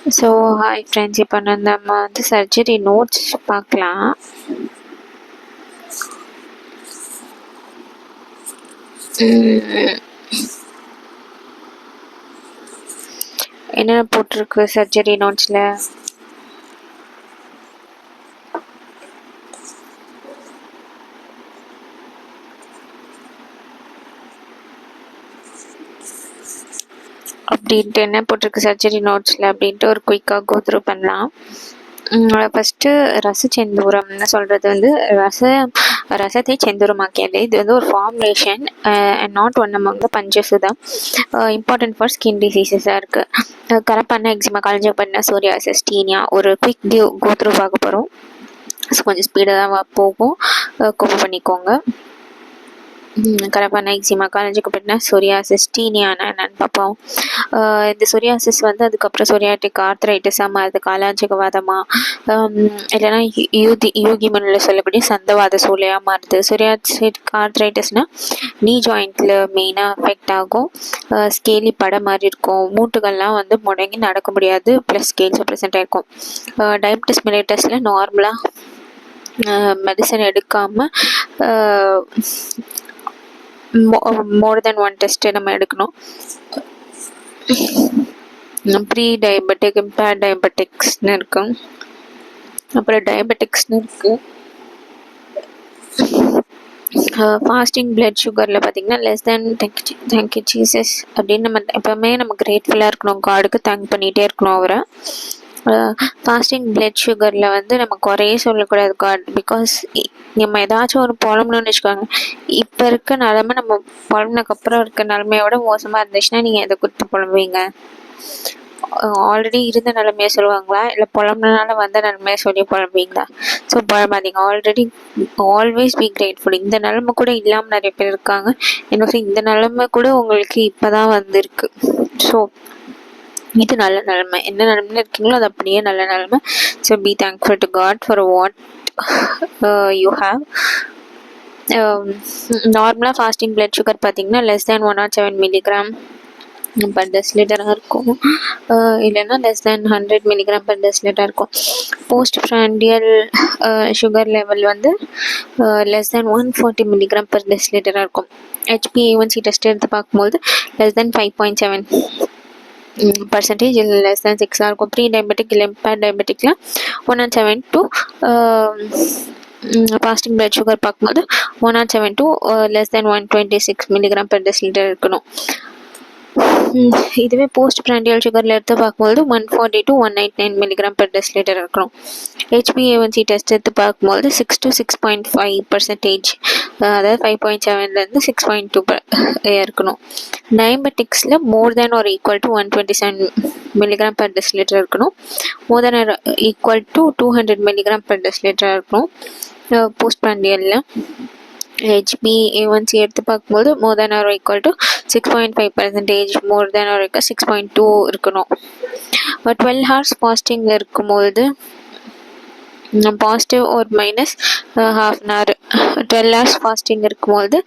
So hi friends, இப்போ நம்ம வந்து சர்ஜரி நோட்ஸ் பார்க்கலாம். என்ன போட்டிருக்கு சர்ஜரி நோட்ஸில்? அப்படின்ட்டு என்ன போட்டிருக்கு சர்ஜரி நோட்ஸில் அப்படின்ட்டு ஒரு குயிக்காக கோ த்ரூ பண்ணலாம். ஃபஸ்ட்டு ரசச்செந்தூரம்னு சொல்கிறது வந்து ரசத்தை செந்தூரமாக்கியது. இது வந்து ஒரு formulation and not one among the பஞ்சசுதம். இம்பார்ட்டன்ட் ஃபார் ஸ்கின் டிசீசஸாக இருக்குது. கரப்பான எக்ஸிமா, காலஞ்சப்பண்ண, சோரியாசிஸ், டீனியா ஒரு குயிக் கோ த்ரூ பார்க்க போகிறோம். ஸோ கொஞ்சம் ஸ்பீடாக தான் போகும், கோப்பை பண்ணிக்கோங்க. கரப்பான எக்ஸிமா, காலஞ்சப்பண்ண, சோரியாசிஸ், டீனியானா என்னன்னு பார்ப்போம். இந்த சொரியாசிஸ் வந்து அதுக்கப்புறம் சொரியாட்டிக் ஆர்த்ரைட்டிஸாக மாறுது, காலாஞ்சகவாதமா இல்லைன்னா யூகிமனில் சொல்லக்கூடிய சந்தவாத சூளையாக மாறுது. சொரியாட்டிக் ஆர்த்ரைட்டிஸ்னால் நீ ஜாயிண்ட்டில் மெயினாக அஃபெக்ட் ஆகும். ஸ்கேலி படம் மாதிரி இருக்கும், மூட்டுகள்லாம் வந்து முடங்கி நடக்க முடியாது, ப்ளஸ் ஸ்கேல்ஸ் ப்ரெசென்ட் ஆகிருக்கும். டயபிட்டிஸ் மெலிட்டஸில் நார்மலாக மெடிசன் எடுக்காமல் மோர் தென் ஒன் டெஸ்ட்டு நம்ம எடுக்கணும். ப்ரீ டயபெட்டிக், இம்பேர்ட் டயபெட்டிக்ஸ்னு இருக்கும், அப்புறம் டயபெட்டிக்ஸ்னு இருக்குது. ஃபாஸ்டிங் பிளட் சுகரில் பார்த்திங்கன்னா லெஸ் தேன் தேங்க்யூ ஜீசஸ் அப்படின்னு நம்ம எப்போவுமே நம்ம கிரேட்ஃபுல்லாக இருக்கணும், காடுக்கு தேங்க் பண்ணிகிட்டே இருக்கணும் அவரை. ஃபாஸ்டிங் பிளட் சுகரில் வந்து நம்ம குறைய சொல்லக்கூடாது காட், பிகாஸ் நம்ம ஏதாச்சும் ஒரு புலம்புன்னு வச்சுக்கோங்க. இப்போ இருக்க நிலமை நம்ம புலம்புனதுக்கப்புறம் இருக்க நிலமையோட மோசமாக இருந்துச்சுன்னா நீங்கள் எதை கொடுத்து புலம்புவீங்க? ஆல்ரெடி இருந்த நிலமையை சொல்லுவாங்களா, இல்லை புலம்புனால வந்த நிலமையை சொல்லி புலம்புவீங்களா? ஸோ புலம்பாதீங்க, ஆல்ரெடி ஆல்வேஸ் பி கிரேட்ஃபுல். இந்த நிலமை கூட இல்லாமல் நிறைய பேர் இருக்காங்க, இன்னும் இந்த நிலமை கூட உங்களுக்கு இப்போ தான் வந்திருக்கு. ஸோ இது நல்ல நிலைமை, என்ன நிலைமையில இருக்கீங்களோ அது அப்படியே நல்ல நிலைமை. So be thankful to God for what you have. நார்மலாக ஃபாஸ்டிங் பிளட் சுகர் பார்த்தீங்கன்னா லெஸ் தேன் 107 மில்லிகிராம் பர் டெசிலிட்டராக இருக்கும், இல்லைன்னா லெஸ் தேன் 100 மில்லிகிராம் பர் டெசிலிட்டராக இருக்கும். போஸ்ட் பிராண்டியல் சுகர் லெவல் வந்து லெஸ் தேன் 140 மில்லிகிராம் பர் டெசிலிட்டராக இருக்கும். HbA1c டெஸ்ட் எடுத்து பார்க்கும்போது லெஸ் தேன் 5.7% இல்லை லெஸ் தேன் 6 இருக்கும். ப்ரீ டயபெட்டிக் இல்லை இம்பேர்ட் டயபெட்டிக்கில் 107 to ஃபாஸ்டிங் பிளட் சுகர் பார்க்கும்போது 107 to less than 126 milligram per decilitre இருக்கணும். இதுவே போஸ்ட் பிராண்டியல் சுகரில் எடுத்து பார்க்கும்போது 140 to 199 மில்லிகிராம் பர் டெசிலிட்டர் இருக்கணும். HbA1c டெஸ்ட் எடுத்து பார்க்கும்போது 6 to 6.5%, அதாவது 5.7லேருந்து 6.2 இருக்கணும். டயபெட்டிக்ஸில் more than or equal to 127 milligram per decilitre இருக்கணும். More than or equal to 200 milligram per decilitre இருக்கணும். போஸ்ட் பிராண்டியலில் HbA1c எடுத்து பார்க்கும்போது more than or equal to 6.5%, more than or equal 6.2 இருக்கணும். 12 hours ஃபாஸ்டிங்கில் இருக்கும்போது பாசிட்டிவ் ஒரு minus half an hour. 12 hours fasting இருக்கும்போது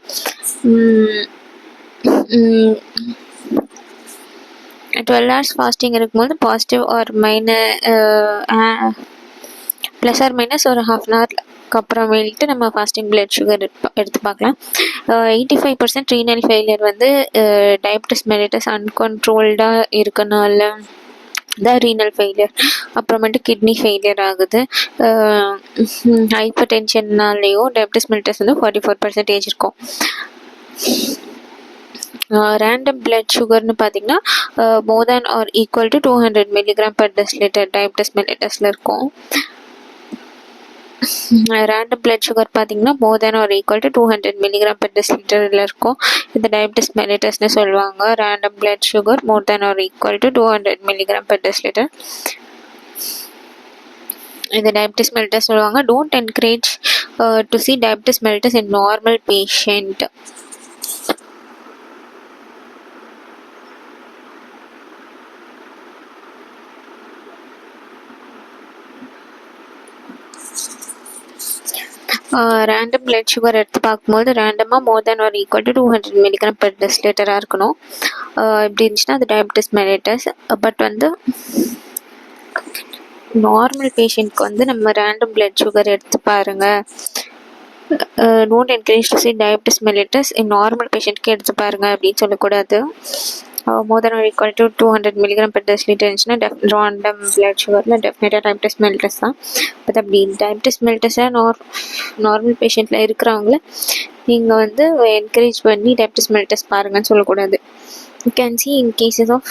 12 hours ஃபாஸ்டிங் இருக்கும்போது பாசிட்டிவ் ஒரு ப்ளஸ் ஆர் மைனஸ் ஒரு half an hour அப்புறமேல்ட்டு நம்ம ஃபாஸ்டிங் பிளட் சுகர் எடுத்து பார்க்கலாம். 85% ரீனல் ஃபெயிலியர் வந்து டயபிட்டிஸ் மெலிட்டஸ் அன்கண்ட்ரோல்டாக இருக்கனால தான் ரீனல் ஃபெயிலியர், அப்புறமேட்டு கிட்னி ஃபெயிலியர் ஆகுது. ஹைப்பர் டென்ஷன்னாலேயோ டயபிட்டிஸ் மெலிட்டஸ் வந்து 44% இருக்கும். ரேண்டம் பிளட் சுகர்னு பார்த்தீங்கன்னா more than or equal to 200 milligram per decilitre diabetes மெலிட்டஸில் இருக்கும். ரேண்டம் பிளட் சுகர் பார்த்தீங்கன்னா more than or equal to 200 milligram per டெசிலிட்டரில் இருக்கும். இந்த டயபிட்டிஸ் மெலிட்டஸ்னு சொல்லுவாங்க. Random blood sugar more than or equal to 200 milligram per decilitre, இந்த diabetes mellitus சொல்லுவாங்க. Don't encourage to see diabetes mellitus in normal patient. Random blood sugar எடுத்து பார்க்கும்போது ரேண்டமாக more than or equal to 200 milligram per டெசிலிட்டராக இருக்கணும். இப்படி இருந்துச்சுன்னா அது டயபிட்டிஸ் மெலிட்டஸ். பட் வந்து நார்மல் பேஷண்ட்க்கு வந்து நம்ம ரேண்டம் பிளட் சுகர் எடுத்து பாருங்க. Don't encourage to see diabetes mellitus in normal பேஷண்ட்க்கு எடுத்து பாருங்க அப்படின்னு சொல்லக்கூடாது. More than or equal to 200 milligram per decilitre இருந்துச்சுன்னா ரேண்டம் பிளட் சுகரில் டெஃபினட்டாக டயபிட்டிஸ் மெலிட்டஸ் தான். பட் அப்படி டயபிட்டிஸ் மெலிட்டஸாக நார்மல் பேஷண்ட்டில் இருக்கிறவங்கள நீங்கள் வந்து என்கரேஜ் பண்ணி டயபிட்டிஸ் மெலிட்டஸ் பாருங்கன்னு சொல்லக்கூடாது. You can see in cases of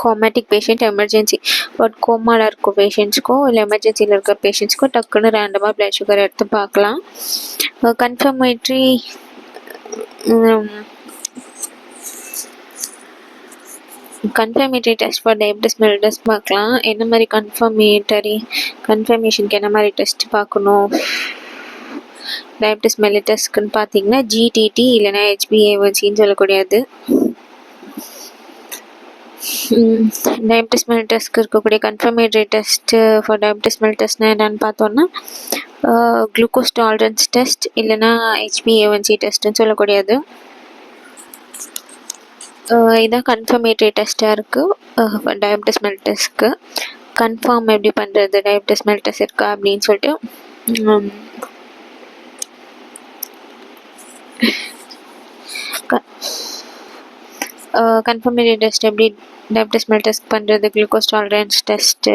comatic patient emergency. But கோமாவில் இருக்க பேஷண்ட்ஸ்க்கோ இல்லை எமர்ஜென்சியில் இருக்க பேஷண்ட்ஸ்க்கோ டக்குன்னு ரேண்டமாக பிளட் சுகர் எடுத்து பார்க்கலாம். Confirmatory test for diabetes mellitus பார்க்கலாம். என்ன மாதிரி கன்ஃபர்மேஷனுக்கு என்ன மாதிரி டெஸ்ட் பார்க்கணும் டயபிட்டிஸ் மெலிட்டஸ்க்குன்னு பார்த்தீங்கன்னா ஜிடிடி இல்லைன்னா HbA1cன்னு சொல்லக்கூடியது. டயபிட்டிஸ் மெலிட்டஸ்க்கு இருக்கக்கூடிய கன்ஃபர்மேட்டரி டெஸ்ட் ஃபார் டயபிட்டிஸ் மெலிட்டஸ்னால் என்னென்னு பார்த்தோன்னா குளுக்கோஸ் டாலரன்ஸ் டெஸ்ட் இல்லைன்னா HbA1c டெஸ்ட்டுன்னு சொல்லக்கூடியது. இதான் கன்ஃபர்மேட்டரி டெஸ்ட்டாக இருக்குது டயபிட்டிஸ் மெலிட்டஸ்க்கு. கன்ஃபார்ம் எப்படி பண்ணுறது டயபிட்டிஸ் மெலிட்டஸ் இருக்கா அப்படின்னு சொல்லிட்டு கன்ஃபர்மேட்டரி டெஸ்ட் எப்படி டயபிட்டிஸ் மெலிட்டஸ் பண்ணுறது, குளுக்கோஸ் டாலரன்ஸ் டெஸ்ட்டு.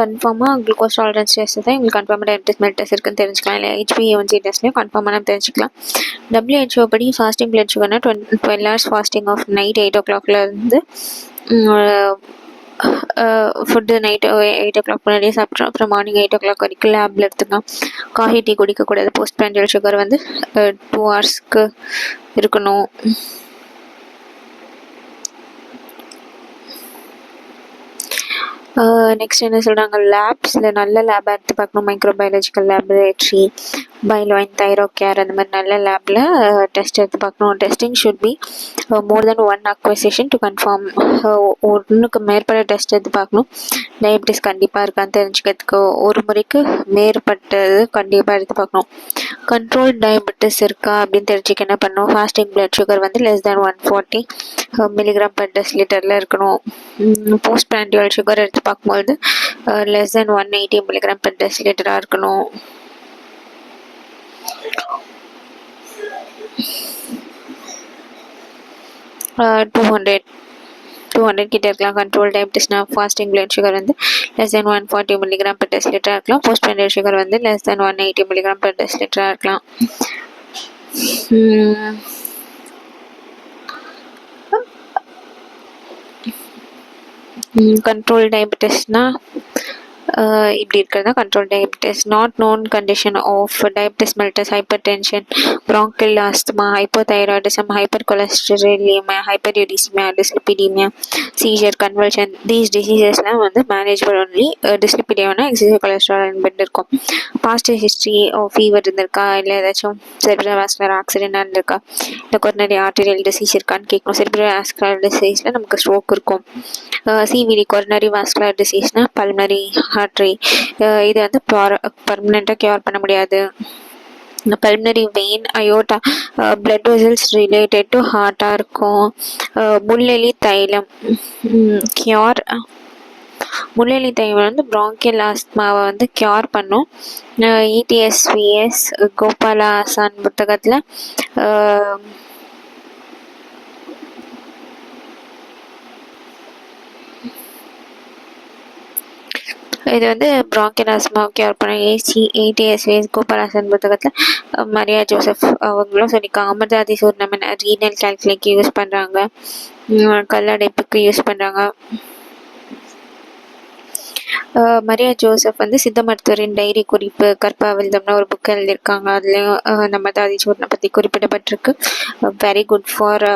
கன்ஃபார்மாக குளுக்கோஸ் டாலரன்ஸ் டெஸ்ட்டு தான் எங்களுக்கு கன்ஃபார்மாக டயபிட்டிஸ் மெலிட்டஸ் இருக்குன்னு தெரிஞ்சுக்கலாம். இல்லை HbA1c டெஸ்ட்லையும் கன்ஃபார்மாக நம்ம தெரிஞ்சுக்கலாம். WHO படி ஃபாஸ்டிங் பிளட் சுகர்னா 12 hours ஃபாஸ்டிங் ஆஃப் நைட் 8 o'clockலேருந்து ஃபுட்டு நைட்டு 8 o'clock முன்னாடியே சாப்பிட்றோம். அப்புறம் மார்னிங் 8 o'clock வரைக்கும் லேபில் எடுத்துக்கலாம். காஃபி டீ குடிக்கக்கூடாது. போஸ்ட் பிராண்டியல் சுகர் வந்து 2 hours இருக்கணும். நெக்ஸ்ட் என்ன சொல்கிறாங்க, லேப்ஸில் நல்ல லேபாக எடுத்து பார்க்கணும். மைக்ரோபயாலஜிக்கல் லேபரேட்டரி, பைலோயின், தைரோகேர் அந்த மாதிரி நல்ல லேபில் டெஸ்ட் எடுத்து பார்க்கணும். Testing should be more then 1 acquisition to confirm. ஒன்றுக்கு மேற்பட்ட டெஸ்ட் எடுத்து பார்க்கணும். டயபிட்டிஸ் கண்டிப்பாக இருக்கான்னு தெரிஞ்சுக்கிறதுக்கு ஒரு முறைக்கு மேற்பட்டது கண்டிப்பாக எடுத்து பார்க்கணும். கண்ட்ரோல் டயபிட்டிஸ் இருக்கா அப்படின்னு தெரிஞ்சுக்க என்ன பண்ணணும், ஃபாஸ்டிங் பிளட் சுகர் வந்து less than 140 மில்லிகிராம் பெர் டெசிலிட்டரில் இருக்கணும். போஸ்ட் பிராண்டியல் சுகர் எடுத்து பார்க்கும்போது less than 180 மில்லிகிராம் பெர் டெசிலிட்டராக இருக்கணும். டூ ஹண்ட்ரட் கிட்ட இருக்கலாம். கண்ட்ரோல் டயபிட்டிஸ்னா ஃபாஸ்டிங் பிளட் சுகர் வந்து less than 140 மில்லிகிராம் பெர் டெசிலிட்டராக இருக்கலாம். போஸ்ட் பிராண்டியல் சுகர் வந்து less than 180 மில்லிகிராம் பெர் டெசிலிட்டராக இருக்கலாம். கண்ட்ரோல் டயபிட்டிஸ்னா இப்படி இருக்கிறதா control diabetes. Not known condition of diabetes mellitus, hypertension, ப்ராங்கில் asthma, hypothyroidism, hypercholesterolaemia, hyperuricaemia, dyslipidaemia, seizure, convulsion. These டிசீசஸ்லாம் வந்து மேனேஜபிள் ஒன்லி. டிஸ்லிபிடியானா எக்ஸசிவ் கொலஸ்ட்ரால் பெட் இருக்கும். பாஸ்ட் ஹிஸ்ட்ரி ஆஃப் ஃபீவர் இருந்திருக்கா, இல்லை ஏதாச்சும் செரிப்ரல் வாஸ்குலர் ஆக்சிடென்ட் இருந்திருக்கா, இல்லை கொரோனரி ஆர்டரியல் டிசீஸ் இருக்கான்னு கேட்கணும். செரிப்ரல் வாஸ்குலர் டிசீஸில் நமக்கு ஸ்ட்ரோக் இருக்கும். CVD கொரோனரி வாஸ்குலர் டிசீஸ்னா பல்மனரி ஆர்டரி, இது வந்து பர்மனெண்ட்டாக க்யூர் பண்ண முடியாது. Pulmonary vein, aorta, blood vessels related to ஹார்ட்டாக இருக்கும். முள்ளெலி தைலம் க்யூர். முள்ளெலி தைலம் வந்து ப்ராங்கியல் ஆஸ்துமாவை வந்து க்யூர் பண்ணும். ETSVS கோபாலாசான் புத்தகத்தில் இது வந்து ப்ராங்கியல் ஆஸ்துமா க்யூர் பண்ண ETSVS கோபாலாசன் புத்தகத்தில் மரியா ஜோசப் அவங்களும் சொல்லியிருக்காங்க. அமர்தாதி சூர்ணமன் ரீனல் கால்குலேக்கு யூஸ் பண்ணுறாங்க, கல்லடைப்புக்கு யூஸ் பண்ணுறாங்க. மரியா ஜோசப் வந்து சித்த மருத்துவரின் டைரி குறிப்பு கற்பாவில்தம்னு ஒரு புக் எழுதியிருக்காங்க. அதுலேயும் நம்ம தாதி சூர்ணம் பற்றி குறிப்பிடப்பட்டிருக்கு. Very good for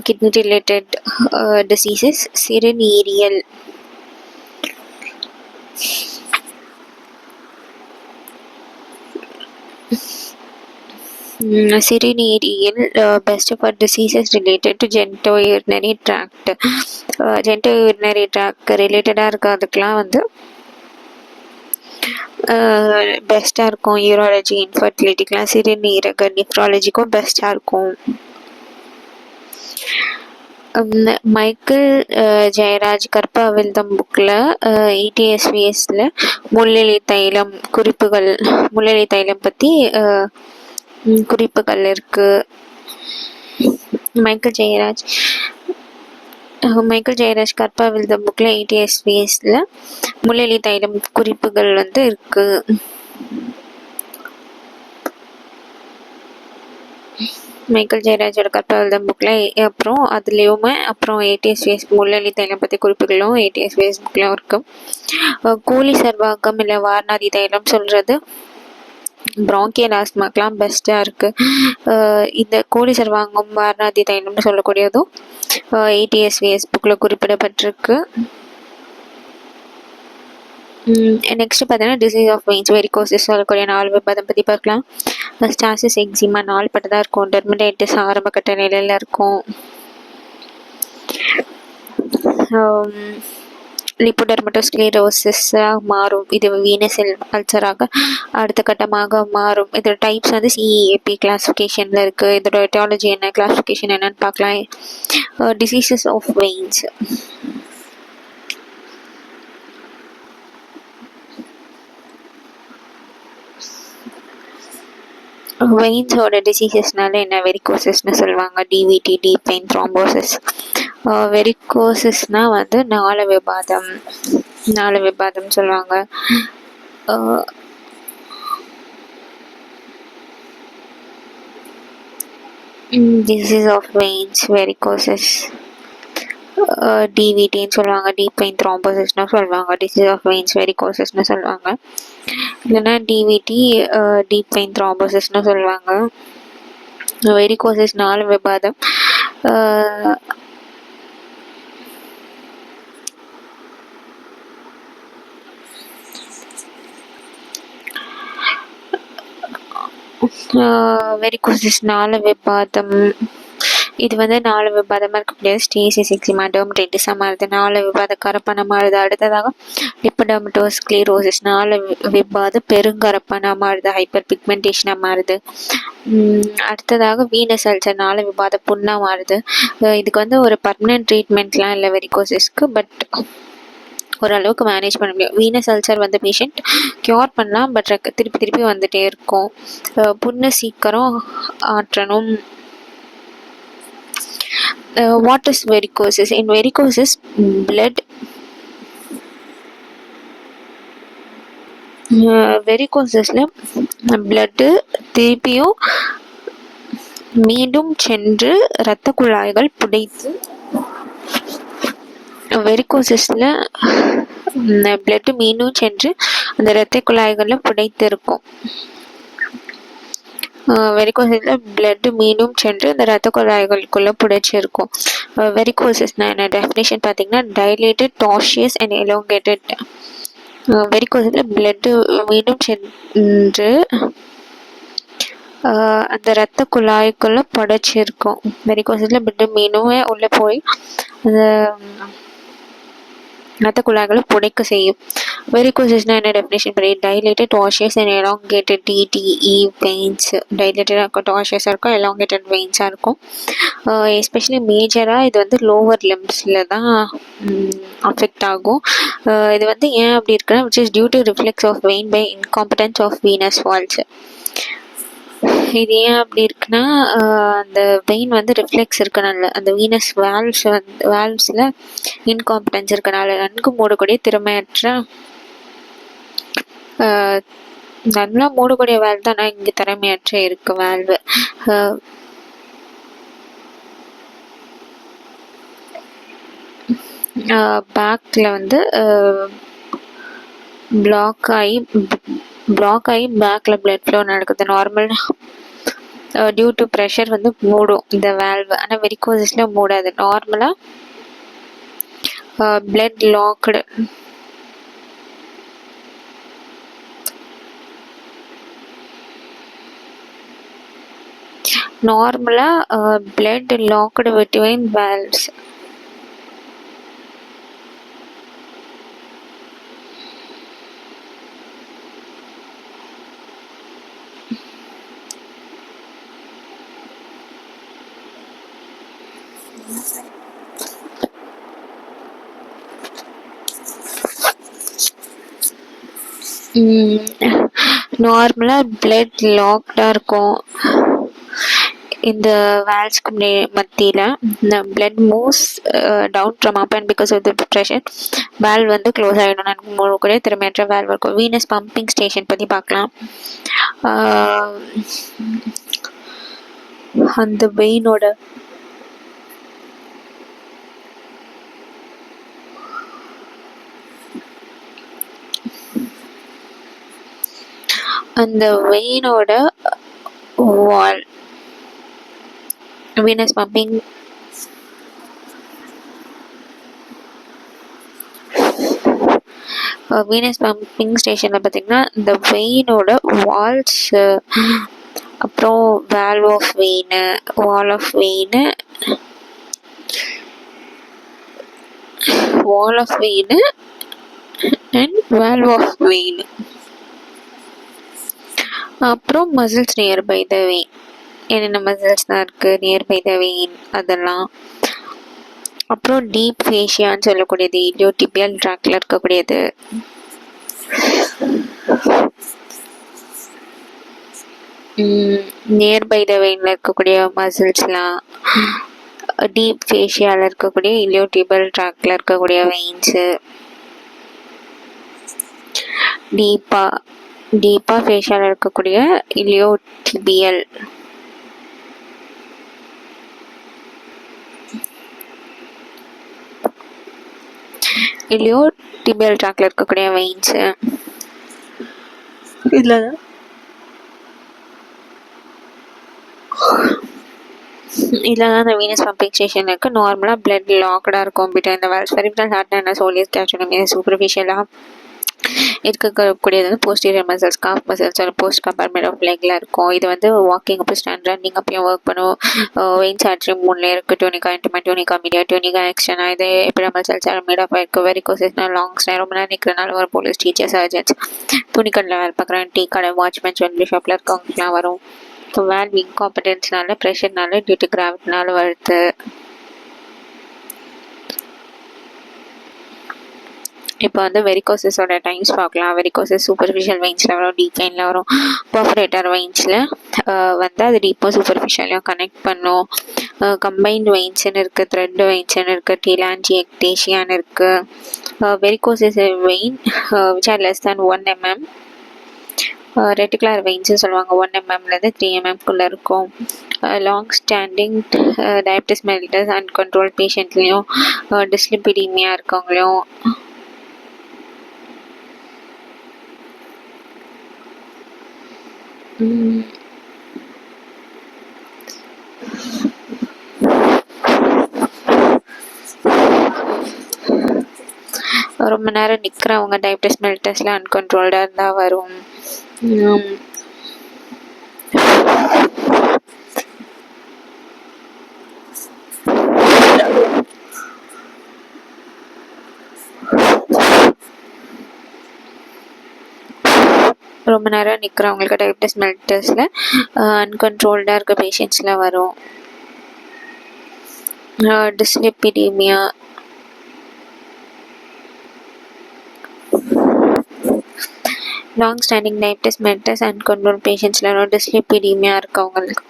kidney related diseases. சிறுநீரியல் சிறுநீரியல் best for diseases related to genitourinary tract. Genitourinary tract ரிலேட்டடாக இருக்கிறதுக்கெலாம் வந்து பெஸ்ட்டாக இருக்கும். யூராலஜி, இன்ஃபர்டிலிட்டிக்கெலாம், சிறுநீரக, நிஃப்ராலஜிக்கும் பெஸ்ட்டாக இருக்கும். மைக்கேல் ஜெயராஜ் கற்பவிழ்தம் புக்கில் ETSVSல முள்ளெலி தைலம் குறிப்புகள், முள்ளெலி தைலம் பற்றி குறிப்புகள் இருக்குது. மைக்கேல் ஜெயராஜ் கற்பவிழ்தம் புக்கில் ETSVSல முள்ளெலி தைலம் குறிப்புகள் வந்து இருக்குது. மைக்கேல் ஜெயராஜோட கற்பவிழ்தம் புக்கில் அப்புறம் அதுலேயுமே அப்புறம் ETSVS முள்ளெலி தைலம் பற்றி குறிப்புகளும் ETSVS புக்லையும் இருக்குது. கோழி சர்வாகம் இல்லை வாரணாதி தைலம் சொல்கிறது ப்ராங்கியல் ஆஸ்மாக்கெலாம் பெஸ்ட்டாக இருக்குது. இந்த கோழி சர்வாங்கம் வாரணாதி தைலம்னு சொல்லக்கூடியதும் ETSVS புக்கில் குறிப்பிடப்பட்டிருக்கு. நெக்ஸ்ட் பார்த்தீங்கன்னா டிசீஸ் ஆஃப் வெயின்ஸ், வெரிகோசிஸ் சொல்லக்கூடிய 4 விபதம் பற்றி பார்க்கலாம். ஸ்டாசிஸ், எக்ஸிமா நாள்பட்டதாக இருக்கும். டெர்மடைட்டிஸ் ஆரம்ப கட்ட நிலையில் இருக்கும். லிப்போடெர்மட்டோஸ்க்ளீரோசிஸாக மாறும். இது வீனஸ் அல்சராக அடுத்த கட்டமாக மாறும். இதோட டைப்ஸ் வந்து CEAP கிளாஸிஃபிகேஷனில் இருக்குது. இதோட எட்டியாலஜி என்ன, கிளாஸிஃபிகேஷன் என்னன்னு பார்க்கலாம். டிசீசஸ் ஆஃப் வெயின்ஸ், வெயின்ஸோட டிசீசஸ்னால என்ன, வெரிகோசிஸ்னு சொல்லுவாங்க. DVT, deep vein thrombosis. வெரிகோசிஸ்னால் வந்து நாள விபாதம் சொல்லுவாங்க. டிசீஸ் ஆஃப் வெயின்ஸ், வெரிகோசிஸ், DVTன்னு சொல்லுவாங்க. டீப் வெயின் த்ராம்போசிஸ்னு சொல்லுவாங்க. டிசீஸ் ஆஃப் வெயின்ஸ், வெரிகோசிஸ்னு சொல்லுவாங்க. இல்லைன்னா DVT, டீப் வெயின் த்ராம்போசிஸ்னு சொல்லுவாங்க. வெரிகோசிஸ் நாள விபாதம். வெரிகோசிஸ் நாள விபாதம், இது வந்து 4 விபாதமாக இருக்கக்கூடியது. ஸ்டேசிஸ், எக்ஸிமா, டெர்மடைட்டிஸாக மாறுது. 4 விபாத கரப்பானாக மாறுது. அடுத்ததாக லிப்போடெர்மட்டோஸ்க்ளீரோசிஸ் 4 விபாத பெருங்கரப்பானாக மாறுது. ஹைப்பர் பிக்மெண்டேஷனாக மாறுது. அடுத்ததாக வீனஸ் அல்சர் 4 விபாத புண்ணாக மாறுது. இதுக்கு வந்து ஒரு பர்மனன்ட் ட்ரீட்மெண்ட்லாம் இல்லை வெரிகோசிஸ்க்கு, பட் ஓரளவுக்கு மேனேஜ் பண்ண முடியும். வீனஸ் அல்சர் வந்து பேஷண்ட் க்யூர் பண்ணலாம், பட் திருப்பி வந்துகிட்டே இருக்கும். புண்ணை சீக்கிரம் ஆற்றணும். What is varicosis? In varicosis, blood வெரிகோசிஸில் பிளட்டு திருப்பியும் மீண்டும் சென்று இரத்த குழாய்கள் புடைத்து, வெரிகோசிஸில் பிளட்டு மீண்டும் சென்று அந்த இரத்த குழாய்களில் புடைத்து இருக்கும். வெரிகோசிஸில் பிளட்டு மீண்டும் சென்று அந்த இரத்த குழாய்களுக்குள்ளே புடைச்சிருக்கும். வெரிகோசிஸ்னா என்ன டெஃபினேஷன் பார்த்தீங்கன்னா, டைலேட்டட், டார்ஷியஸ் அண்ட் எலோங்கேட்டட். வெரிகோசிஸில் பிளட்டு மீண்டும் சென்று அந்த இரத்த குழாய்க்குள்ளே புடைச்சிருக்கும். வெரிகோசிஸில் பிளட்டு மீண்டும் உள்ளே போய் அந்த இரத்த குழாய்களை புடைக்க செய்யும். வெரிகோசிஸ்னா என்ன டெஃபினேஷன் படி, dilated, tortuous and elongated DTE veins. டைலேட்டடாக இருக்கும், டார்ஷியஸாக இருக்கும், எலாங்கேட்டட் வெயின்ஸாக இருக்கும். எஸ்பெஷலி மேஜராக இது வந்து லோவர் லிம்ஸில் தான் அஃபெக்ட் ஆகும். இது வந்து ஏன் அப்படி இருக்குன்னா, which is due to reflex of vein by incompetence of venous valves. இது ஏன் அப்படி இருக்குன்னா, அந்த வெயின் வந்து ரிஃப்ளெக்ஸ் இருக்கனால, அந்த வீனஸ் வால்வ்ஸில் இன்காம்படன்ஸ் இருக்கனால, நன்கு மூடக்கூடிய திறமையற்ற, நல்லா மூடக்கூடிய வால்வ் தான், ஆனால் இங்கே திறமையற்ற இருக்கு வால்வு. பேக்கில் வந்து பிளாக் ஆகி பேக்கில் பிளட் ஃப்ளோ நடக்குது. நார்மல் டியூ டு ப்ரெஷர் வந்து மூடும் இந்த வால்வு, ஆனால் வெரிகோசிஸில் மூடாது. நார்மலாக blood locked, blood locked between valves. நார்மலாக பிளட் லாக்டாக இருக்கும். இந்த வால்ஸ்க்கு மத்தியில் இந்த blood moves down from up and because of the pressure valve வந்து க்ளோஸ் ஆகிடும். எனக்கு முழுக்க திறமையற்ற வால்வ் இருக்கும். வீனஸ் பம்பிங் ஸ்டேஷன் பற்றி பார்க்கலாம். அந்த வெயினோட வால் வீனஸ் பம்பிங் ஸ்டேஷனில் பார்த்தீங்கன்னா இந்த வெயினோட வால்ஸ், அப்புறம் wall of vein and valve of vein, அப்புறம் மசில்ஸ் நியர்பை த வெயின். என்னென்ன மசில்ஸ் தான் இருக்குது நியர்பை த வெயின் அதெல்லாம். அப்புறம் டீப் ஃபேஷியான்னு சொல்லக்கூடியது இல்லியோடிபியல் ட்ராக்ல இருக்கக்கூடியது. நியர்பை த வெயின்ல இருக்கக்கூடிய மசில்ஸ்லாம், டீப் ஃபேஷியாவில் இருக்கக்கூடிய இல்லியோடிபியல் ட்ராக்ல இருக்கக்கூடிய வெயின்ஸு, டீப்பாக ஃபேஷியாவில் இருக்கக்கூடிய இல்லியோடிபியல், இல்லியோடிபியல் ட்ராக்ல இருக்கக்கூடிய வெயின்ஸு. இதில் தான் அந்த வீனஸ் பம்பிங் ஸ்டேஷன் இருக்குது. நார்மலாக பிளட் லாக்டாக இருக்கும் பிட்வீன் இந்த வால்வ்ஸ். பெரிஃபெரல் ஹார்ட்னா சோலியஸ் கேட்சோனமி சூப்பர்ஃபிஷியலாக இருக்கக்கூடியது வந்து போஸ்டீரியர் மசில்ஸ், காஃப் மசில்ஸ் ஒரு போஸ்ட் கம்பார்ட்மெண்ட் ஆஃப் லெக்ல இருக்கும். இது வந்து வாக்கிங் அப்போ ஸ்டாண்ட் ரன்னிங் அப்பயும் ஒர்க் பண்ணும். வெயின்ஸ் ஆர்டரி 3 இருக்குது. Tunica intima, tunica media, tunica externa. இது epidermal cells are made of இருக்குது. வெரிகோசிஸ்னா லாங்ஸ் ரொம்ப நேரம் நிற்கிறனால ஒரு போலீஸ் டீச்சர் சர்ஜன்ஸ் துணிக்கடையில் வேலை பார்க்குறாங்க. டீ கடை வாட்ச்மேன் ஜுவல்லரி ஷாப்பில் இருக்கவங்களுக்குலாம் வரும். ஸோ வேல்வ் இன்காம்படன்ஸ்னால ப்ரெஷர்னால டியூ டு கிராவிட்டினால வருது. இப்போ வந்து வெரிகோசஸோட டைம்ஸ் பார்க்கலாம். வெரிகோசஸ் சூப்பர்ஃபிஷியல் வெயின்ஸில் வரும், டீப் வெயினில் வரும். பர்ஃபரேட்டர் வெயின்ஸில் வந்து அது டீப்பும் சூப்பர்ஃபிஷியலையும் கனெக்ட் பண்ணும். கம்பைன்டு வெயின்ஸ்ன்னு இருக்குது, த்ரெட் வெயின்ஸ்ன்னு இருக்குது, டீலான்ஜி எக்டேஷியான்னு இருக்குது. Varicose vein which are less than 1 mm. Reticular வெயின்ஸ்னு சொல்லுவாங்க. 1 mmலேருந்து 3 mmக்குள்ளே இருக்கும். Long standing diabetes mellitus uncontrol பேஷண்ட்லேயும் டிஸ்லிபிடீமியா இருக்கவங்களையும் ரொம்ப நேரம் நிற்கிறவங்க டயபிட்டிஸ் மெலிட்டஸில் அன்கண்ட்ரோல்டாக இருந்தால் வரும். ரொம்ப நேரம் நிற்கிறவங்களுக்கு டயபிட்டிஸ் மெலிட்டஸில் அன்கண்ட்ரோல்டாக இருக்க பேஷண்ட்ஸில் வரும். Dyslipidaemia, long standing diabetes mellitus uncontrol பேஷண்ட்ஸில் வரும். டிஸ்லிபிடீமியா இருக்கவங்களுக்கு,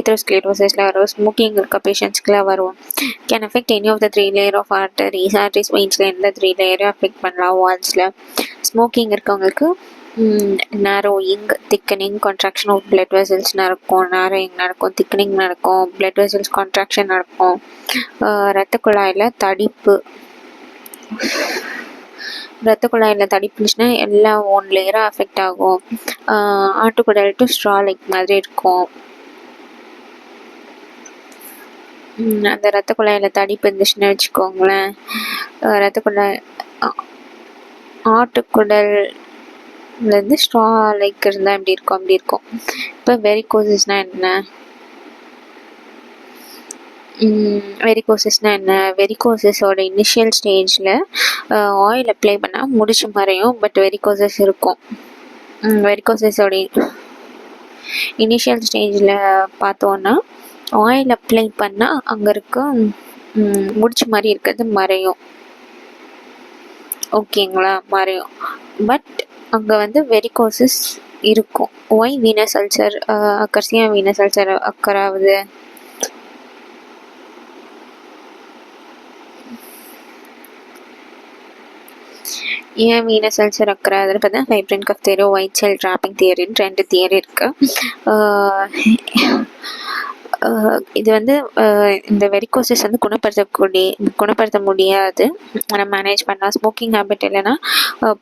எத்ரோஸ்க்ளெரோசிஸில் வரும். ஸ்மோக்கிங் இருக்க பேஷண்ட்ஸ்க்குலாம் வரும். Can affect any of the 3 layer of arteries. Arteries வெயின்ஸில் எந்த 3 லேயரையும் அஃபெக்ட் பண்ணலாம். வால்ஸில் ஸ்மோக்கிங் இருக்கவங்களுக்கு narrowing, thickening, contraction of blood vessels நடக்கும். narrowing நடக்கும், thickening நடக்கும், blood vessels contraction நடக்கும். இரத்த குழாயில் தடிப்புச்சுன்னா எல்லாம் 1 லேயராக அஃபெக்ட் ஆகும். ஆட்டுக்குடல் டு ஸ்ட்ரா லைக் மாதிரி இருக்கும். அந்த இரத்த குழாயில் தடிப்பு இருந்துச்சுன்னு வச்சுக்கோங்களேன். இரத்த குழாய் ஆட்டுக்குடல்லேருந்து ஸ்ட்ரா லைக் இருந்தால் எப்படி இருக்கும் அப்படி இருக்கும். இப்போ வெரிகோசிஸ்னால் என்ன? வெரிகோசிஸோட இனிஷியல் ஸ்டேஜில் ஆயில் அப்ளை பண்ணால் முடிச்சு மறையும், பட் வெரிகோசிஸ் இருக்கும். வெரிகோசிஸோட இனிஷியல் ஸ்டேஜில் பார்த்தோன்னா ஆயில் அப்ளை பண்ணால் அங்கே இருக்க முடிச்சு மாதிரி இருக்கிறது மறையும். ஓகேங்களா? மறையும். பட் அங்கே வந்து வெரிகோசஸ் இருக்கும். ஒய் வீனஸ் அல்சர் அக்கர்ஸ், ஏன் வீனஸ் அல்சர் அக்கர் ஆகுது? ஏன் வீனஸ் அல்சர் அக்கர் ஆகுதுன்னு பார்த்தா ஃபைப்ரின் கஃப் தியரி, ஒயிட் செல் ட்ராப்பிங் தியரின்னு 2 தியரி இருக்கு. இது வந்து இந்த வெரிகோசஸ் வந்து குணப்படுத்த முடியாது. நம்ம மேனேஜ் பண்ணலாம். ஸ்மோக்கிங் ஹேபிட் இல்லைன்னா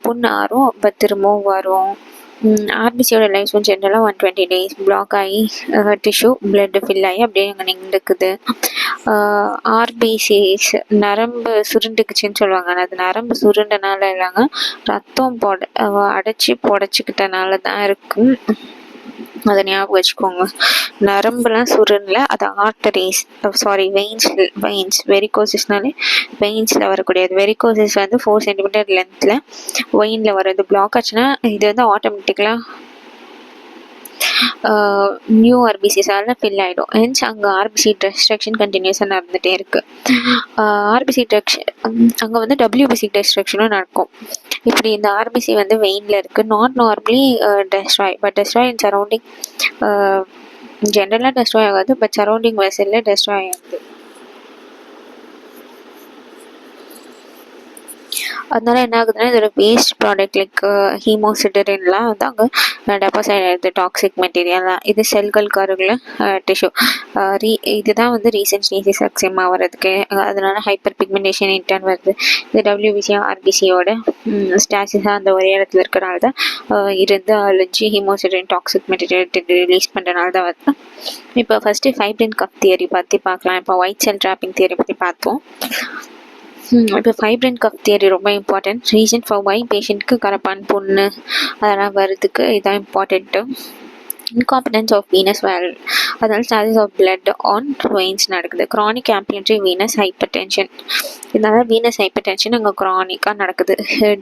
புண் ஆறும், பட் திரும்பவும் வரும். ஆர்பிசியோட லைஃப் ஸ்பேன் ஜென்ரலாக 120 days. பிளாக் ஆகி டிஷ்யூ பிளட் ஃபில் ஆகி அப்படியே அங்கே நின்றுக்குது. ஆர்பிசிஸ் நரம்பு சுருண்டுக்குச்சின்னு சொல்லுவாங்க. ஆனால் அது நரம்பு சுருண்டனால இல்லைங்க, ரத்தம் அடைச்சி புடச்சிக்கிட்டனால தான் இருக்கும். அதை ஞாபகம் வச்சுக்கோங்க. நரம்புலாம் சுருண்டல, அது ஆர்டரிஸ், வெயின்ஸ். வெரிகோசிஸ்னாலே வெயின்ஸில் வரக்கூடியது. வெரிகோசிஸ் வந்து 4 cm லென்த்தில் வெயினில் வருது. பிளாக் ஆச்சுன்னா இது வந்து ஆட்டோமேட்டிக்கலாக நியூ ஆர்பிசிஸால் ஃபில் ஆகிடும். ஹென்ஸ் அங்கே ஆர்பிசி டெஸ்ட்ரக்ஷன் கண்டினியூஸாக நடந்துகிட்டே இருக்குது. ஆர்பிசி அங்கே வந்து டபிள்யூபிசி டெஸ்ட்ரக்ஷனும் நடக்கும். இப்படி இந்த ஆர்பிசி வந்து வெயினில் இருக்குது. Not normally destroy, but destroy in surrounding. ஜென்ரலாக டெஸ்ட்ராய் ஆகாது, பட் சரௌண்டிங் வெசலில் டெஸ்ட்ராய் ஆகுது. அதனால என்ன ஆகுதுன்னா, இதோட வேஸ்ட் ப்ராடக்ட் லைக் ஹீமோசிடரின்லாம் வந்து அங்கே டெபாசிட் ஆகிடுது, டாக்ஸிக் மெட்டீரியல்லாம். இது செல்களுக்கு அருகில் டிஷ்யூ. இதுதான் வந்து ரீசன்ட் ஸ்டேஜஸ் எக்ஸிமா வர்றதுக்கு. அதனால ஹைப்பர் பிக்மெண்டேஷன் இன்டர்ன் வருது. இது டபிள்யூபிசி ஆர்பிசியோட ஸ்டாசிஸாக அந்த ஒரே இடத்துல இருக்கிறனால தான் இருந்து அழிஞ்சு ஹீமோசிடரின் டாக்ஸிக் மெட்டீரியல் ரிலீஸ் பண்ணுறனால தான் வருது. இப்போ ஃபஸ்ட்டு ஃபைப்ரின் கஃப் தியரி பற்றி பார்க்கலாம். இப்போ ஒயிட் செல் ட்ராப்பிங் தியரி பற்றி பார்த்தோம். இப்போ ஃபைப்ரின் கஃப் தியரி ரொம்ப இம்பார்ட்டன்ட். ரீசன் ஃபார் வை பேஷண்ட்க்கு கரப்பான், புண்ணு அதெல்லாம் வர்றதுக்கு இதான் important. Incompetence of venous valve, அதனால surges of blood on veins நடக்குது. Chronic ambulatory venous hypertension, இதனால வீனஸ் ஹைப்பர் டென்ஷன் அங்கே க்ரானிக்காக நடக்குது.